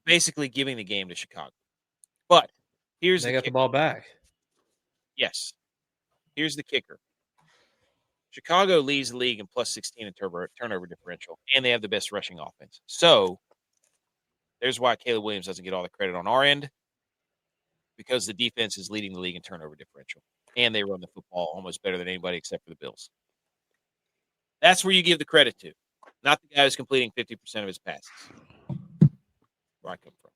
basically giving the game to Chicago. But here's They the got kicker. the ball back. Yes. Here's the kicker. Chicago leads the league in plus 16 in turnover differential, and they have the best rushing offense. So there's why Caleb Williams doesn't get all the credit on our end, because the defense is leading the league in turnover differential, and they run the football almost better than anybody except for the Bills. That's where you give the credit to, not the guy who's completing 50% of his passes. Where I come from.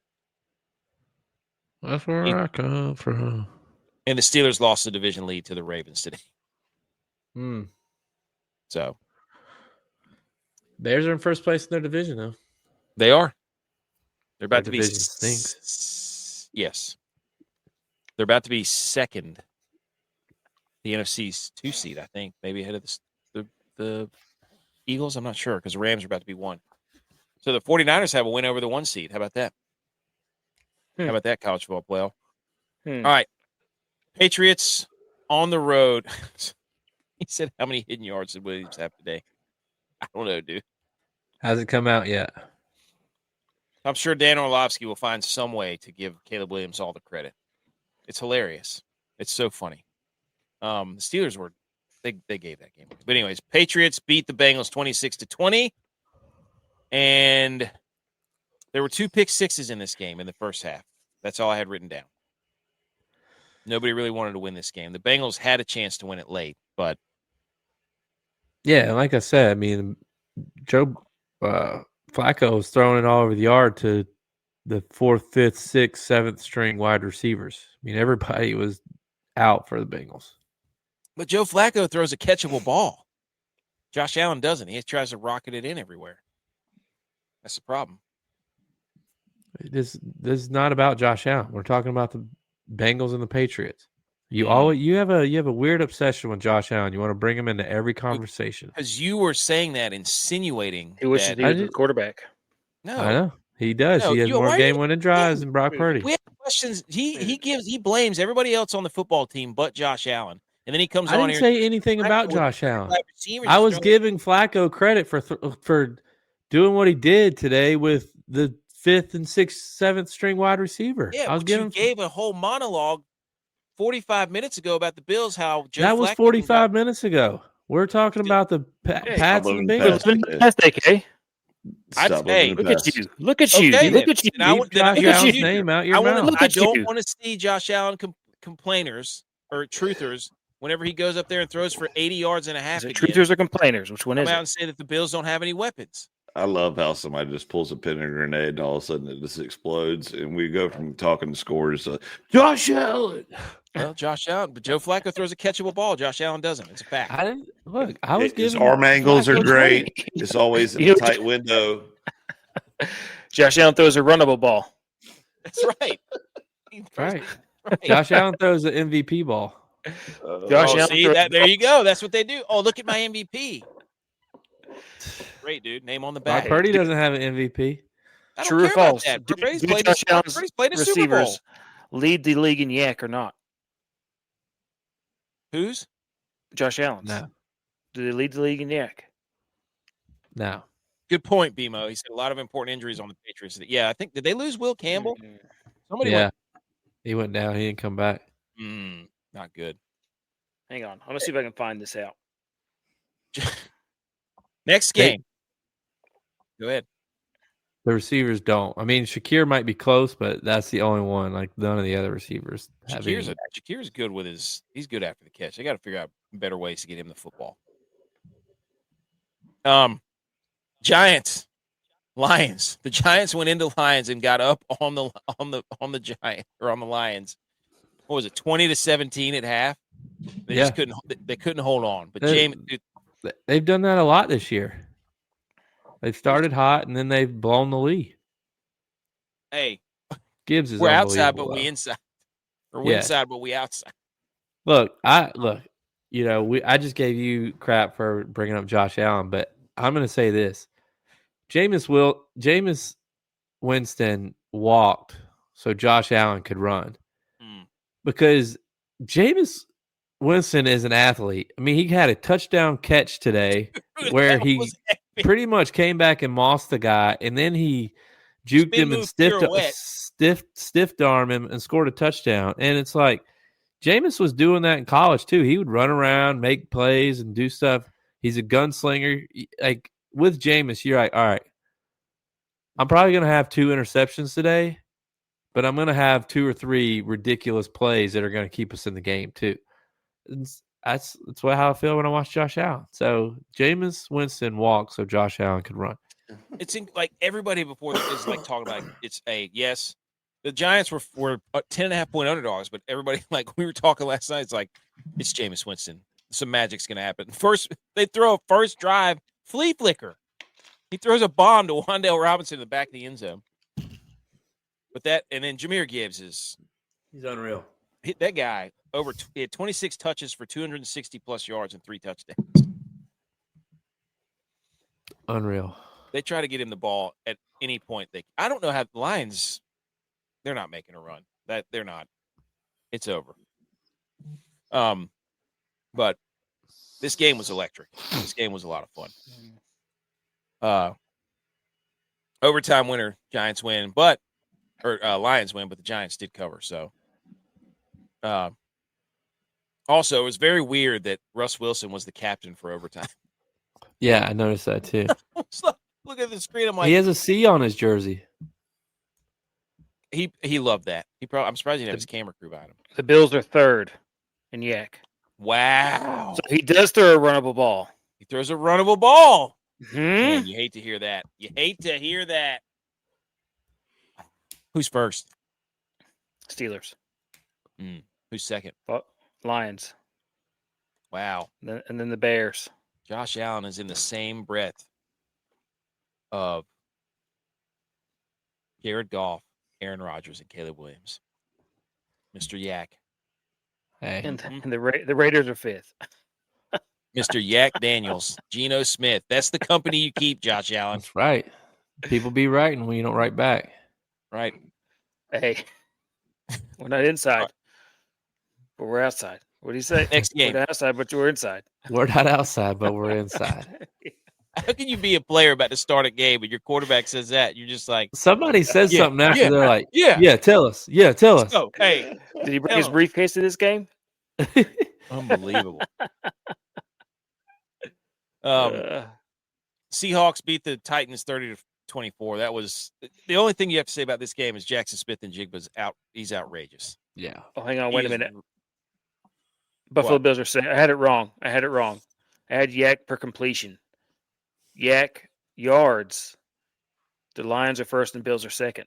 That's where I come from. And the Steelers lost the division lead to the Ravens today. So Bears are in first place in their division, though. they are. They're about Their to be division stinks. Yes. They're about to be second. The NFC's 2 seed, I think, maybe ahead of the Eagles. I'm not sure, because the Rams are about to be 1. So the 49ers have a win over the 1 seed. How about that? How about that, college football playoff? All right. Patriots on the road. He said, how many hidden yards did Williams have today? I don't know, dude. Hasn't come out yet. I'm sure Dan Orlovsky will find some way to give Caleb Williams all the credit. It's hilarious. It's so funny. The Steelers were they gave that game. But anyways, Patriots beat the Bengals 26-20. And there were 2 pick sixes in this game in the first half. That's all I had written down. Nobody really wanted to win this game. The Bengals had a chance to win it late, but yeah, like I said, I mean, Joe Flacco was throwing it all over the yard to the 4th, 5th, 6th, 7th string wide receivers. I mean, everybody was out for the Bengals. But Joe Flacco throws a catchable ball. Josh Allen doesn't. He tries to rocket it in everywhere. That's the problem. This is not about Josh Allen. We're talking about the Bengals and the Patriots. You have a weird obsession with Josh Allen. You want to bring him into every conversation. Because you were saying that, insinuating he wishes he was the quarterback. No, I know he does. No, he has more game-winning drives than Brock Purdy. We have questions. He blames everybody else on the football team but Josh Allen, and then he comes I on didn't here. say anything about Josh Allen. I was giving Flacco credit for doing what he did today with the 5th and 6th, 7th string wide receiver. Yeah, I was you gave a whole monologue 45 minutes ago about the Bills. How Joe that was Flacco 45 minutes ago. We're talking about the Pats and Bengals. Look at you! Look at you! Okay, look at you! Leave Josh Allen's name out your mouth. I don't want to see Josh Allen complainers or truthers whenever he goes up there and throws for 80 yards and a half. Truthers or complainers? Which one is it? Come out and say that the Bills don't have any weapons. I love how somebody just pulls a pin and a grenade and all of a sudden it just explodes. And we go from talking scores to Josh Allen. Well, Josh Allen, but Joe Flacco throws a catchable ball. Josh Allen doesn't. It's a fact. I was his giving arm angles are great. It's always in a tight window. Josh Allen throws a runnable ball. That's right. Right. Josh Allen throws an MVP ball. Josh Allen there you go. That's what they do. Oh, look at my MVP. Great, dude. Name on the back. Purdy doesn't have an MVP. True or false? Brady's played a Super Bowl. Lead the league in yak or not? Who's? Josh Allen's. No. Do they lead the league in yak? No. Good point, BMO. He said a lot of important injuries on the Patriots. Yeah, I think, did they lose Will Campbell? Somebody he went down. He didn't come back. Not good. Hang on. I'm going to see if I can find this out. Next game. Go ahead. The receivers don't. I mean, Shakir might be close, but that's the only one. Like, none of the other receivers have Shakir's good with he's good after the catch. They got to figure out better ways to get him the football. Giants, Lions. The Giants went into Lions and got up on the Giant or on the Lions. What was it, 20-17 at half? They just couldn't hold on. But they've done that a lot this year. They've started hot and then they've blown the lead. Hey, Gibbs is outside, but we inside. Or we inside, but we outside. Look, I just gave you crap for bringing up Josh Allen, but I'm going to say this. Jameis Winston walked so Josh Allen could run because Jameis Winston is an athlete. I mean, he had a touchdown catch today where he pretty much came back and mossed the guy, and then he juked him and stiffed arm him and scored a touchdown. And it's like Jameis was doing that in college too. He would run around, make plays, and do stuff. He's a gunslinger. Like with Jameis, you're like, all right, I'm probably going to have 2 interceptions today, but I'm going to have 2 or 3 ridiculous plays that are going to keep us in the game too. That's how I feel when I watch Josh Allen. So Jameis Winston walked so Josh Allen could run. It's like everybody before this is like talking about it's yes. The Giants were 10.5-point underdogs, but everybody, like we were talking last night, it's like it's Jameis Winston. Some magic's gonna happen. First, they throw a first drive flea flicker. He throws a bomb to Wan'Dale Robinson in the back of the end zone. But and then Jahmyr Gibbs he's unreal. That guy he had 26 touches for 260 plus yards and 3 touchdowns. Unreal. They try to get him the ball at any point. I don't know how the Lions. They're not making a run. They're not. It's over. But this game was electric. This game was a lot of fun. Overtime winner, Giants win, Lions win, but the Giants did cover. So, also, it was very weird that Russ Wilson was the captain for overtime. Yeah, I noticed that too. Look at the screen. I'm like, he has a C on his jersey. He loved that. I'm surprised he didn't have his camera crew behind him. The Bills are 3rd in yak. Wow. So he does throw a runnable ball. He throws a runnable ball. Mm-hmm. Man, you hate to hear that. You hate to hear that. Who's first? Steelers. Who's second? Lions. Wow. And then the Bears. Josh Allen is in the same breath of Jared Goff, Aaron Rodgers, and Caleb Williams. Mr. Yak. Hey. And the Raiders are 5th. Mr. Yak Daniels, Geno Smith. That's the company you keep, Josh Allen. That's right. People be writing when you don't write back. Right. Hey, we're not inside, but we're outside. What do you say? Next game. We're not outside, but we're inside. We're not outside, but we're inside. How can you be a player about to start a game and your quarterback says that? You're just like somebody says something after they're like, yeah, tell us. Yeah, tell us. Oh, hey. Did he bring his briefcase to this game? Unbelievable. Seahawks beat the Titans 30-24. That was the only thing you have to say about this game is Jackson Smith-Njigba's out. He's outrageous. Yeah. Oh, hang on. Wait a minute. Buffalo Bills are saying I had it wrong. I had yak per completion. Yak yards. The Lions are first and Bills are second.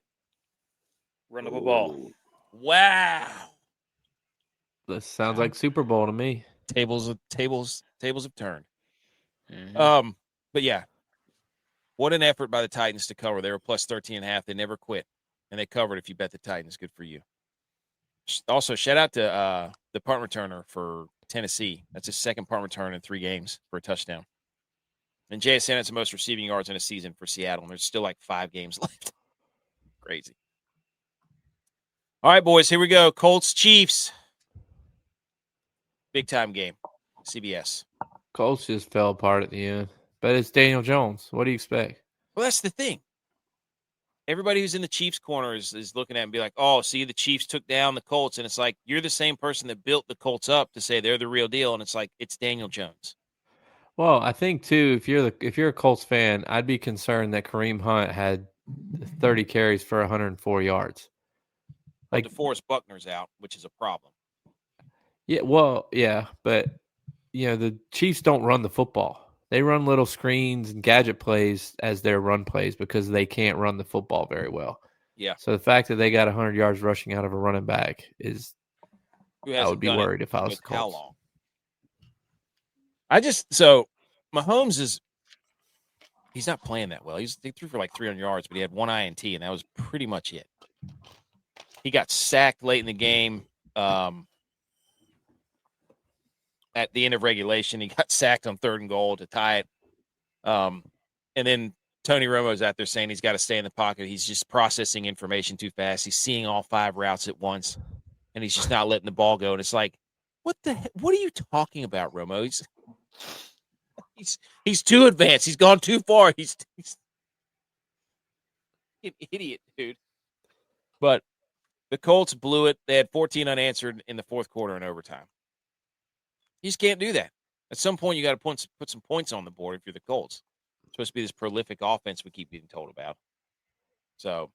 Runnable ball. Wow. This sounds like Super Bowl to me. Tables have turned. Mm-hmm. But yeah. What an effort by the Titans to cover. They were plus 13.5. They never quit. And they covered if you bet the Titans. Good for you. Also, shout out to the punt returner for Tennessee. That's his second punt return in 3 games for a touchdown. And JSN has the most receiving yards in a season for Seattle. And there's still like 5 games left. Crazy. All right, boys, here we go. Colts-Chiefs. Big time game. CBS. Colts just fell apart at the end. But it's Daniel Jones. What do you expect? Well, that's the thing. Everybody who's in the Chiefs corner is looking at it and be like, oh, see, the Chiefs took down the Colts. And it's like, you're the same person that built the Colts up to say they're the real deal. And it's like, it's Daniel Jones. Well, I think, too, if you're a Colts fan, I'd be concerned that Kareem Hunt had 30 carries for 104 yards. Like DeForest Buckner's out, which is a problem. Yeah, well, yeah, but, the Chiefs don't run the football. They run little screens and gadget plays as their run plays because they can't run the football very well. Yeah. So the fact that they got 100 yards rushing out of a running back I would be worried if I was the Colts. How long? So Mahomes he's not playing that well. He threw for like 300 yards, but he had 1 INT, and that was pretty much it. He got sacked late in the game. at the end of regulation. He got sacked on 3rd and goal to tie it. And then Tony Romo's out there saying he's got to stay in the pocket. He's just processing information too fast. He's seeing all 5 routes at once, and he's just not letting the ball go. And it's like, what are you talking about, Romo? He's too advanced. He's gone too far. He's an idiot, dude. But the Colts blew it. They had 14 unanswered in the 4th quarter and overtime. You just can't do that. At some point, you got to put some points on the board if you're the Colts. It's supposed to be this prolific offense we keep being told about. So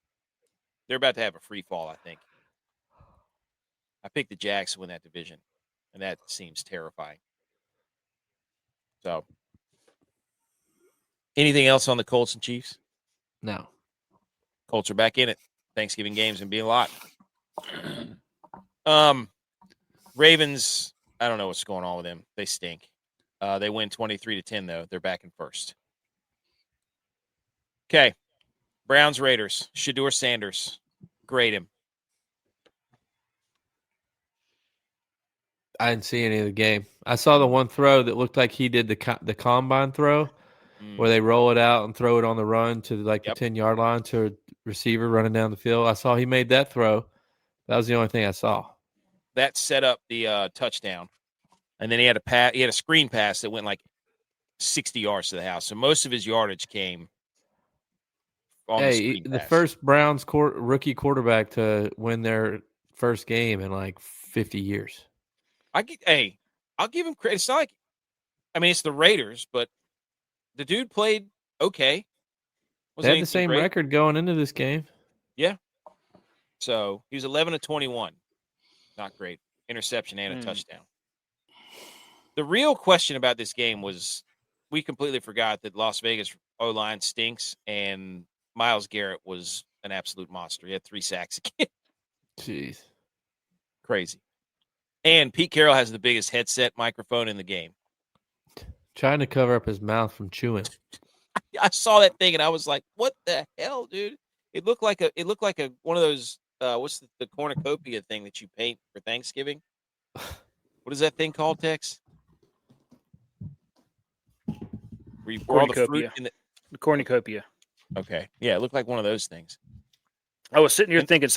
they're about to have a free fall, I think. I picked the Jags to win that division, and that seems terrifying. So anything else on the Colts and Chiefs? No. Colts are back in it. Thanksgiving games and be a lot. Ravens, I don't know what's going on with them. They stink. They win 23-10, though. They're back in first. Okay. Browns, Raiders. Shedeur Sanders. Grade him. I didn't see any of the game. I saw the one throw that looked like he did the combine throw where they roll it out and throw it on the run to the 10-yard line to a receiver running down the field. I saw he made that throw. That was the only thing I saw. That set up the touchdown. And then he had a screen pass that went like 60 yards to the house. So most of his yardage came on the screen pass. The first Browns rookie quarterback to win their first game in like 50 years. I'll give him credit. It's not like, it's the Raiders, but the dude played okay. They had the same record going into this game. Yeah. So he was 11-21. Not great. Interception and a touchdown. The real question about this game was we completely forgot that Las Vegas O-line stinks and Myles Garrett was an absolute monster. He had 3 sacks again. Jeez. Crazy. And Pete Carroll has the biggest headset microphone in the game. Trying to cover up his mouth from chewing. I saw that thing and I was like, "What the hell, dude?" It looked like a one of those what's the cornucopia thing that you paint for Thanksgiving? What is that thing called, Tex? Where you pour all the fruit in the cornucopia. Okay. Yeah, it looked like one of those things. I was sitting here thinking.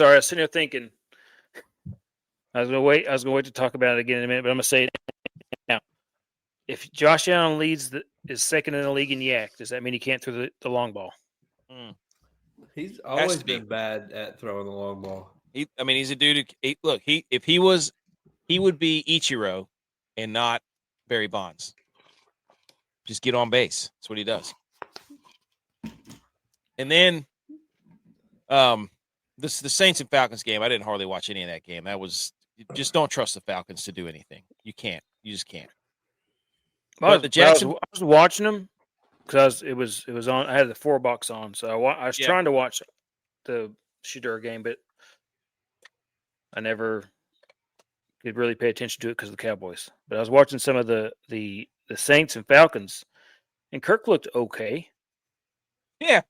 I was gonna wait to talk about it again in a minute, but I'm gonna say it now. If Josh Allen is second in the league in yak, does that mean he can't throw the long ball? He's always been bad at throwing the long ball. He's a dude who he would be Ichiro and not Barry Bonds. Just get on base. That's what he does. And then the Saints and Falcons game, I didn't hardly watch any of that game. Just don't trust the Falcons to do anything. You can't. You just can't. I was watching them because it was on. I had the 4 box on, so I was trying to watch the Shedeur game, but I never could really pay attention to it because of the Cowboys. But I was watching some of the Saints and Falcons, and Kirk looked okay. Yeah,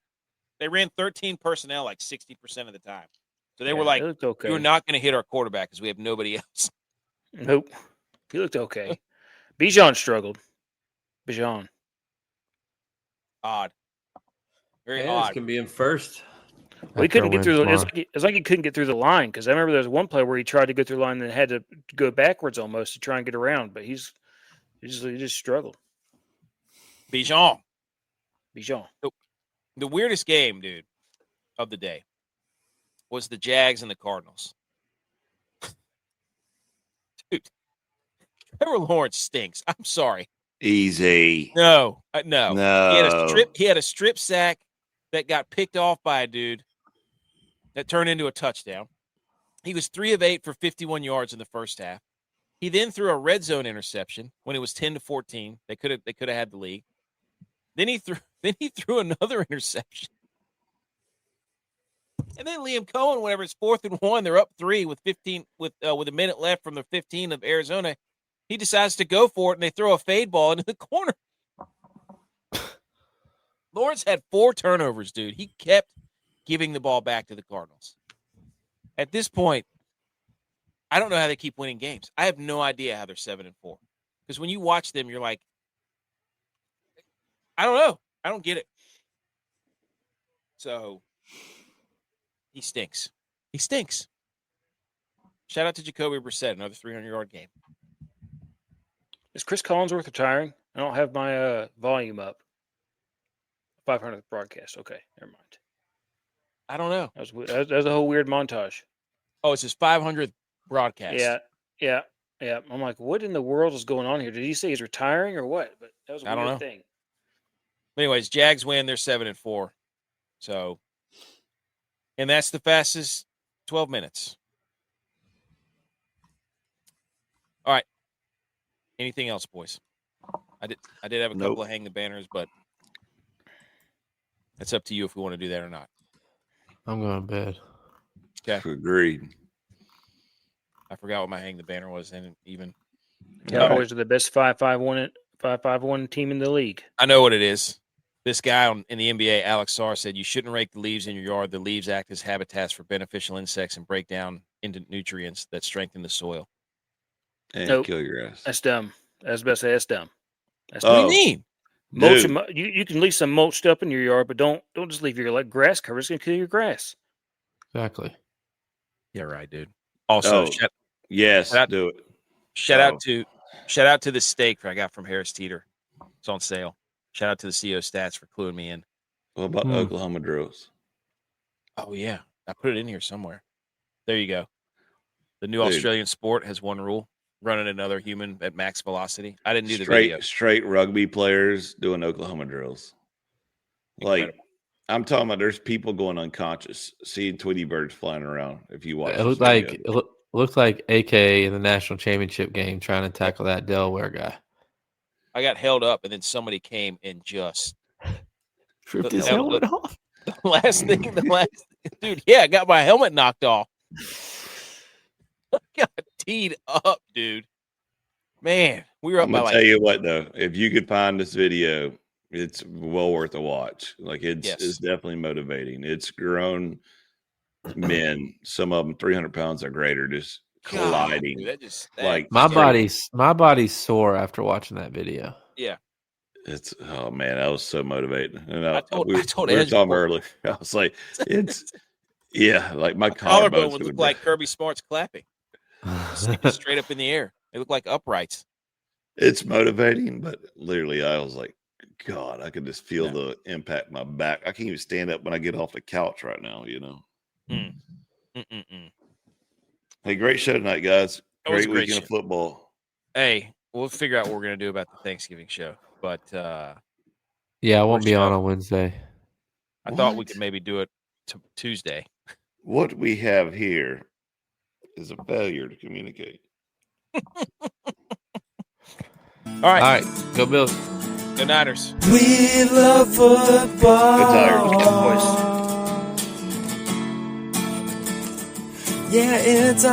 they ran 13 personnel like 60% of the time. So they were like, okay. "You're not going to hit our quarterback because we have nobody else." Nope, he looked okay. Bijan struggled. Odd. Very odd. odd. Can be in first. Well, he couldn't get through. It's like he couldn't get through the line because I remember there was one play where he tried to go through the line and had to go backwards almost to try and get around, but he just struggled. Bijan. The weirdest game, dude, of the day was the Jags and the Cardinals. Dude, Trevor Lawrence stinks. I'm sorry. Easy. No. No. He had a strip sack that got picked off by a dude that turned into a touchdown. He was 3 of 8 for 51 yards in the first half. He then threw a red zone interception when it was 10-14. They could have had the lead. Then he threw another interception. And then Liam Cohen, whenever it's 4th and 1, they're up 3 with a minute left from the 15 of Arizona. He decides to go for it, and they throw a fade ball into the corner. Lawrence had 4 turnovers, dude. He kept giving the ball back to the Cardinals. At this point, I don't know how they keep winning games. I have no idea how they're 7-4 because Because when you watch them, you're like, I don't know. I don't get it. So he stinks. He stinks. Shout out to Jacoby Brissett, another 300-yard game. Is Chris Collinsworth retiring? I don't have my volume up. 500th broadcast. Okay, never mind. I don't know. That was a whole weird montage. Oh, it's his 500th broadcast. Yeah. I'm like, what in the world is going on here? Did he say he's retiring or what? But that was a weird thing. Anyways, Jags win. They're 7-4. So, and that's the fastest 12 minutes. All right. Anything else, boys? I did have a couple of hang the banners, but it's up to you if we want to do that or not. I'm going to bed. Okay. Agreed. I forgot what my hang the banner was, and even Cowboys are the best 5-5-1 team in the league. I know what it is. This guy in the NBA, Alex Sarr, said you shouldn't rake the leaves in your yard. The leaves act as habitats for beneficial insects and break down into nutrients that strengthen the soil. And kill your ass. That's dumb. That's best. That's dumb. That's what do you mean? Mulch, you can leave some mulched up in your yard, but don't just leave your grass cover. It's gonna kill your grass. Exactly. Yeah, right, dude. Also, do it. Shout out to the steak I got from Harris Teeter. It's on sale. Shout out to the CO Stats for cluing me in. What about Oklahoma drills? Oh yeah, I put it in here somewhere. There you go. The new Australian sport has one rule: running another human at max velocity. I didn't do the video. Straight rugby players doing Oklahoma drills. Incredible. Like, I'm talking about there's people going unconscious, seeing Tweety birds flying around. If you watch, it looked like AK in the national championship game trying to tackle that Delaware guy. I got held up, and then somebody came and just ripped his helmet off. The last thing, dude. Yeah, I got my helmet knocked off. I got teed up, dude. Man, we were up. I'm gonna tell you what, though, if you could find this video, it's well worth a watch. Like it's definitely motivating. It's grown men, some of them 300 pounds or greater, just colliding. Dude, my body's sore after watching that video. Yeah, it's man, that was so motivating. And I told we were talking earlier. I was like, like my collarbone would look like Kirby Smart's clapping, straight up in the air. They look like uprights. It's motivating, but literally, I was like, God, I could just feel the impact in my back. I can't even stand up when I get off the couch right now. Hey, great show tonight, guys. Great weekend of football. Hey, we'll figure out what we're going to do about the Thanksgiving show. But I won't be on Wednesday. I thought we could maybe do it Tuesday. What we have here is a failure to communicate. All right. Go Bills. Go Niners. We love football. Go Tigers. Cowboys. Yeah, it's